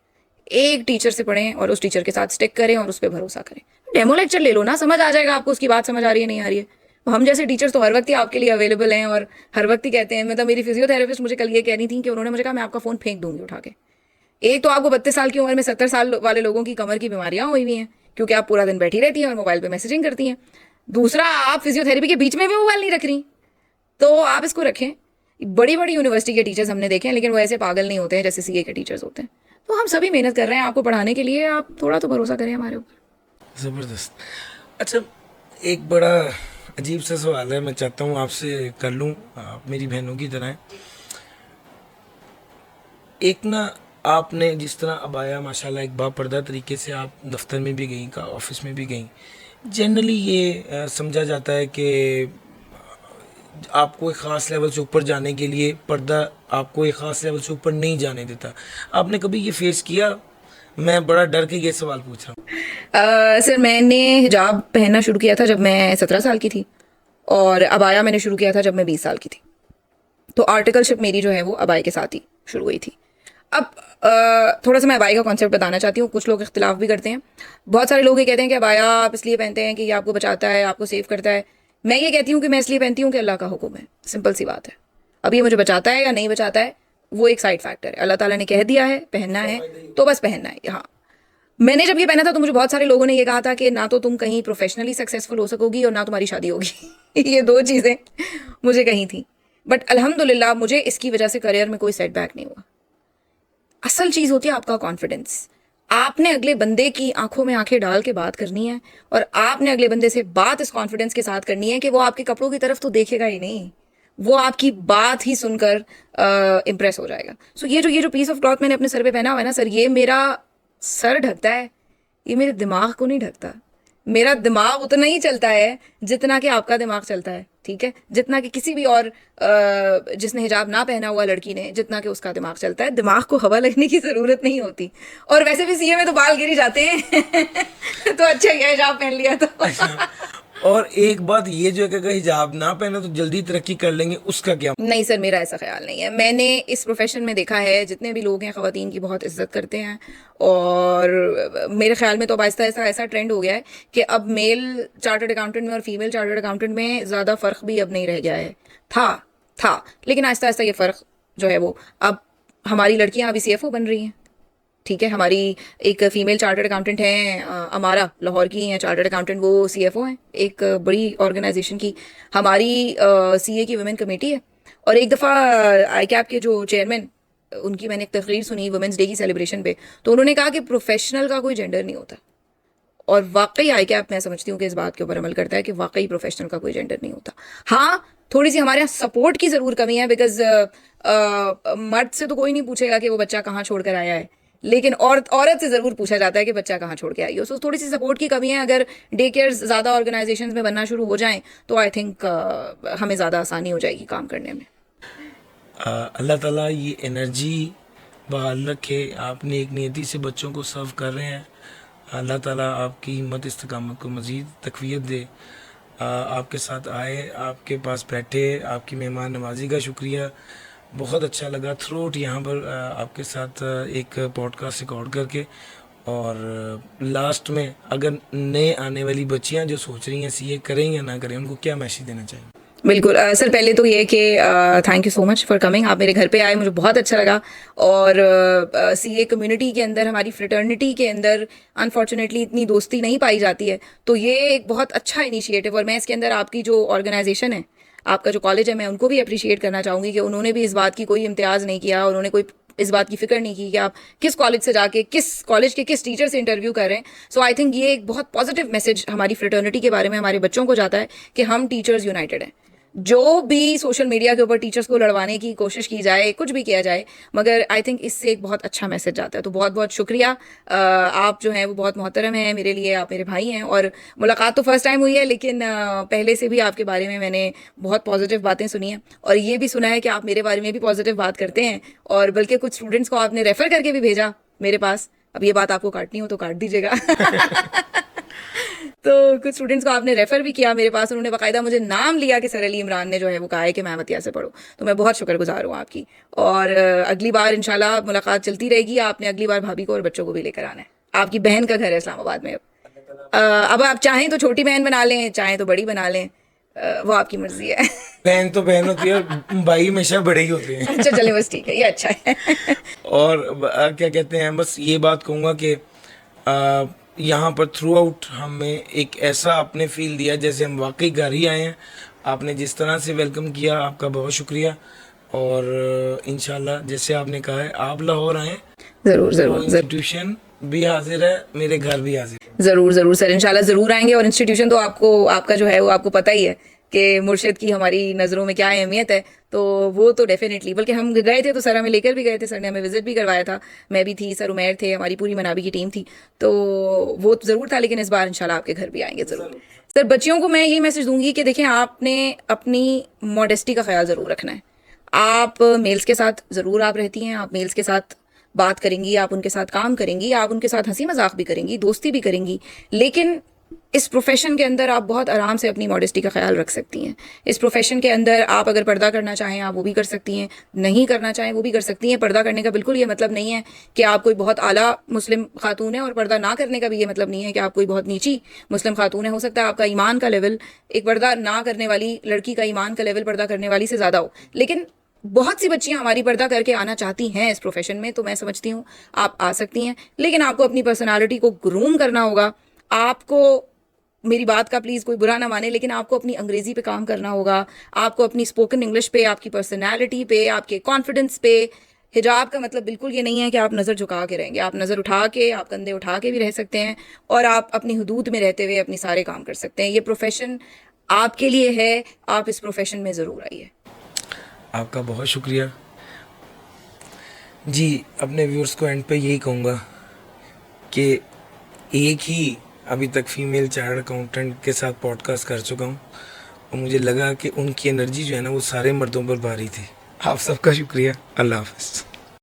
एक टीचर से पढ़ें और उस टीचर के साथ स्टिक करें और उस पर भरोसा करें. डेमो लेक्चर ले लो ना, समझ आ जाएगा आपको उसकी बात समझ आ रही है नहीं आ रही है. हम जैसे टीचर्स तो हर वक्त ही आपके लिए अवेलेबल हैं और हर वक्त ही कहते हैं. मतलब मेरी फिजियोथेरेपिस्ट मुझे कल ये कह रही थी कि उन्होंने मुझे कहा मैं आपका फ़ोन फेंक दूंगी उठा के. एक तो आपको 32 साल की उम्र में 70 साल वाले लोगों की कमर की बीमारियां हुई हुई हैं क्योंकि आप पूरा दिन बैठी रहती हैं और मोबाइल पे मैसेजिंग करती हैं. दूसरा, आप फिजियोथेरेपी के बीच में भी मोबाइल नहीं रख रही, तो आप इसको रखें. बड़ी बड़ी यूनिवर्सिटी के टीचर्स हमने देखे हैं, लेकिन वो ऐसे पागल नहीं होते हैं जैसे सीए के टीचर्स होते हैं. तो हम सभी मेहनत कर रहे हैं आपको पढ़ाने के लिए, आप थोड़ा तो भरोसा करें हमारे ऊपर. ज़बरदस्त. अच्छा, एक बड़ा अजीब सा सवाल है, मैं चाहता हूँ आपसे कर लूँ, आप मेरी बहनों की तरह हैं. एक ना, आपने जिस तरह अबाया माशाल्लाह एक बापर्दा तरीके से आप दफ्तर में भी गई, का ऑफिस में भी गई, जनरली ये समझा जाता है कि आपको एक ख़ास लेवल से ऊपर जाने के लिए पर्दा आपको एक ख़ास लेवल से ऊपर नहीं जाने देता. आपने कभी ये फेस किया? मैं बड़ा डर के ये सवाल पूछ रहा हूँ. सर, मैंने हिजाब पहनना शुरू किया था जब मैं 17 साल की थी, और अबाया मैंने शुरू किया था जब मैं 20 साल की थी. तो आर्टिकलशिप मेरी जो है वो अबाया के साथ ही शुरू हुई थी. अब थोड़ा सा मैं अबाया का कॉन्सेप्ट बताना चाहती हूँ. कुछ लोग इख्तिलाफ भी करते हैं. बहुत सारे लोग ये कहते हैं कि अबाया आप इसलिए पहनते हैं कि ये आपको बचाता है, आपको सेव करता है. मैं ये कहती हूँ कि मैं इसलिए पहनती हूँ कि अल्लाह का हुक्म है. सिंपल सी बात है. अब ये मुझे बचाता है या नहीं बचाता है वो एक साइड फैक्टर है. अल्लाह ताला ने कह दिया है पहनना है तो बस पहनना है. हाँ, मैंने जब ये पहना था तो मुझे बहुत सारे लोगों ने ये कहा था कि ना तो तुम कहीं प्रोफेशनली सक्सेसफुल हो सकोगी और ना तुम्हारी शादी होगी. ये 2 चीज़ें मुझे कही थी. बट अल्हम्दुलिल्लाह मुझे इसकी वजह से करियर में कोई सेटबैक नहीं हुआ. असल चीज़ होती है आपका कॉन्फिडेंस. आपने अगले बंदे की आंखों में आंखें डाल के बात करनी है, और आपने अगले बंदे से बात इस कॉन्फिडेंस के साथ करनी है कि वो आपके कपड़ों की तरफ तो देखेगा ही नहीं, वो आपकी बात ही सुनकर इम्प्रेस हो जाएगा. सो ये जो पीस ऑफ क्लॉथ मैंने अपने सर पे पहना हुआ है ना सर, ये मेरा सर ढकता है, ये मेरे दिमाग को नहीं ढकता. मेरा दिमाग उतना ही चलता है जितना कि आपका दिमाग चलता है, ठीक है, जितना कि किसी भी और जिसने हिजाब ना पहना हुआ लड़की ने, जितना कि उसका दिमाग चलता है. दिमाग को हवा लगने की ज़रूरत नहीं होती. और वैसे भी सीए में तो बाल गिर ही जाते हैं तो अच्छा ही है हिजाब पहन लिया तो. और एक बात ये जो है कि अगर हिजाब ना पहने तो जल्दी तरक्की कर लेंगे, उसका क्या? नहीं सर, मेरा ऐसा ख्याल नहीं है. मैंने इस प्रोफेशन में देखा है जितने भी लोग हैं ख़वातीन की बहुत इज्जत करते हैं, और मेरे ख्याल में तो अब आहिस्ता आहिस्ता ऐसा ट्रेंड हो गया है कि अब मेल चार्टर्ड अकाउंटेंट में और फीमेल चार्टर्ड अकाउंटेंट में ज़्यादा फ़र्क भी अब नहीं रह गया है. था लेकिन आहिस्ता आहिस्ता ये फ़र्क जो है वो, अब हमारी लड़कियाँ अभी CFO बन रही हैं, ठीक है। हमारी एक फीमेल चार्टर्ड अकाउंटेंट हैं, अमारा, लाहौर की हैं चार्टर्ड अकाउंटेंट, वो सीएफओ हैं एक बड़ी ऑर्गेनाइजेशन की। हमारी सीए की वुमेन कमेटी है। और एक दफ़ा आई कैप के जो चेयरमैन, उनकी मैंने एक तकरीर सुनी वुमेंस डे की सेलिब्रेशन पे, तो उन्होंने कहा कि प्रोफेशनल का कोई जेंडर नहीं होता। और वाकई आई कैप मैं समझती हूँ कि इस बात के ऊपर अमल करता है कि वाकई प्रोफेशनल का कोई जेंडर नहीं होता। हाँ, थोड़ी सी हमारे यहाँ सपोर्ट की ज़रूर कमी है, बिकॉज मर्द से तो कोई नहीं पूछेगा कि वो बच्चा कहाँ छोड़ कर आया है, लेकिन औरत से ज़रूर पूछा जाता है कि बच्चा कहाँ छोड़ के आई हो। सो थोड़ी सी सपोर्ट की कमी है। अगर डे केयर ज़्यादा ऑर्गेनाइजेशन में बनना शुरू हो जाएं तो आई थिंक हमें ज़्यादा आसानी हो जाएगी काम करने में। अल्लाह ताला ये एनर्जी बहाल रखे। आपने एक नियति से बच्चों को सर्व कर रहे हैं। अल्लाह ताला आपकी हिम्मत इस्तकामत को मज़ीद तक़वियत दे। आपके साथ आए, आपके पास बैठे, आपकी मेहमान नवाजी का शुक्रिया। बहुत अच्छा लगा थ्रू आउट यहाँ पर आपके साथ एक पॉडकास्ट रिकॉर्ड करके। और लास्ट में अगर नए आने वाली बच्चियाँ जो सोच रही हैं सीए करें या ना करें, उनको क्या मैसेज देना चाहिए? बिल्कुल सर, पहले तो ये कि thank you so much for coming. आप मेरे घर पे आए, मुझे बहुत अच्छा लगा। और सीए कम्युनिटी के अंदर, हमारी फ्रेटर्निटी के अंदर अनफॉर्चुनेटली इतनी दोस्ती नहीं पाई जाती है, तो ये एक बहुत अच्छा इनिशिएटिव। और मैं इसके अंदर आपकी जो ऑर्गेनाइजेशन है, आपका जो कॉलेज है, मैं उनको भी अप्रिशिएट करना चाहूँगी कि उन्होंने भी इस बात की कोई इम्तियाज़ नहीं किया, उन्होंने कोई इस बात की फिक्र नहीं की कि आप किस कॉलेज से जाके किस कॉलेज के किस टीचर से इंटरव्यू कर रहे हैं। सो आई थिंक ये एक बहुत पॉजिटिव मैसेज हमारी फ्रेटर्निटी के बारे में हमारे बच्चों को जाता है कि हम टीचर्स यूनाइटेड हैं। जो भी सोशल मीडिया के ऊपर टीचर्स को लड़वाने की कोशिश की जाए, कुछ भी किया जाए, मगर आई थिंक इससे एक बहुत अच्छा मैसेज जाता है। तो बहुत बहुत शुक्रिया। आप जो हैं वो बहुत मोहतरम हैं मेरे लिए, आप मेरे भाई हैं। और मुलाकात तो फर्स्ट टाइम हुई है, लेकिन पहले से भी आपके बारे में मैंने बहुत पॉजिटिव बातें सुनी हैं। और ये भी सुना है कि आप मेरे बारे में भी पॉजिटिव बात करते हैं, और बल्कि कुछ स्टूडेंट्स को आपने रेफ़र करके भी भेजा मेरे पास। अब ये बात आपको काटनी हो तो काट दीजिएगा। तो कुछ स्टूडेंट्स को आपने रेफ़र भी किया मेरे पास, उन्होंने बाकायदा मुझे नाम लिया कि सर अली इमरान ने जो है वो कहा है कि मैं मतिया से पढ़ूँ। तो मैं बहुत शुक्रगुजार हूँ आपकी। और अगली बार इंशाल्लाह मुलाकात चलती रहेगी। आपने अगली बार भाभी को और बच्चों को भी लेकर आना है। आपकी बहन का घर है इस्लामाबाद में। अब आप चाहें तो छोटी बहन बना लें, चाहें तो बड़ी बना लें, वो आपकी मर्जी है। बहन तो बहन होती है, भाई हमेशा बड़े ही होते हैं। अच्छा चले, बस ठीक है, ये अच्छा है। और क्या कहते हैं, बस ये बात कहूँगा कि यहाँ पर थ्रू आउट हमें एक ऐसा आपने फील दिया जैसे हम वाकई घर ही आए हैं। आपने जिस तरह से वेलकम किया, आपका बहुत शुक्रिया। और इंशाल्लाह जैसे आपने कहा है, आप लाहौर आएँ, ज़रूर ज़रूर। इंस्टीट्यूशन भी हाजिर है, मेरे घर भी हाजिर है। ज़रूर ज़रूर सर, इंशाल्लाह ज़रूर आएंगे। और इंस्टीट्यूशन तो आपको, आपका जो है वो आपको पता ही है कि मुर्शिद की हमारी नज़रों में क्या अहमियत है। तो वो तो डेफिनेटली, बल्कि हम गए थे तो सर हमें लेकर भी गए थे, सर ने हमें विज़िट भी करवाया था। मैं भी थी, सर उमैर थे, हमारी पूरी मनाबी की टीम थी, तो वो ज़रूर था। लेकिन इस बार इंशाल्लाह आपके घर भी आएंगे ज़रूर। सर बच्चियों को मैं ये मैसेज दूंगी कि देखें, आपने अपनी मॉडेस्टी का ख्याल ज़रूर रखना है। आप मेल्स के साथ ज़रूर आप रहती हैं, आप मेल्स के साथ बात करेंगी, आप उनके साथ काम करेंगी, आप उनके साथ हंसी मजाक भी करेंगी, दोस्ती भी करेंगी, लेकिन इस प्रोफेशन के अंदर आप बहुत आराम से अपनी मॉडेस्टी का ख्याल रख सकती हैं। इस प्रोफेशन के अंदर आप अगर पर्दा करना चाहें आप वो भी कर सकती हैं, नहीं करना चाहें वो भी कर सकती हैं। पर्दा करने का बिल्कुल ये मतलब नहीं है कि आप कोई बहुत आला मुस्लिम खातून है, और पर्दा ना करने का भी ये मतलब नहीं है कि आप कोई बहुत नीची मुस्लिम खातून है। हो सकता है आपका ईमान का लेवल एक पर्दा ना करने वाली लड़की का ईमान का लेवल पर्दा करने वाली से ज़्यादा हो, लेकिन बहुत सी बच्चियां हमारी पर्दा करके आना चाहती हैं इस प्रोफेशन में। तो मैं समझती हूँ आप आ सकती हैं, लेकिन आपको अपनी पर्सनालिटी को ग्रूम करना होगा। आपको, मेरी बात का प्लीज़ कोई बुरा ना माने, लेकिन आपको अपनी अंग्रेज़ी पे काम करना होगा, आपको अपनी स्पोकन इंग्लिश पे, आपकी पर्सनालिटी पे, आपके कॉन्फिडेंस पे। हिजाब का मतलब बिल्कुल ये नहीं है कि आप नज़र झुका के रहेंगे। आप नज़र उठा के, आप कंधे उठा के भी रह सकते हैं, और आप अपनी हुदूद में रहते हुए अपनी सारे काम कर सकते हैं। ये प्रोफेशन आपके लिए है, आप इस प्रोफेशन में ज़रूर आइए। आपका बहुत शुक्रिया जी। अपने व्यूअर्स को एंड पे यही कहूँगा कि एक ही अभी तक फीमेल चार्टर्ड अकाउंटेंट के साथ पॉडकास्ट कर चुका हूँ, और मुझे लगा कि उनकी एनर्जी जो है ना वो सारे मर्दों पर भारी थी। आप सबका शुक्रिया। अल्लाह हाफ़िज़।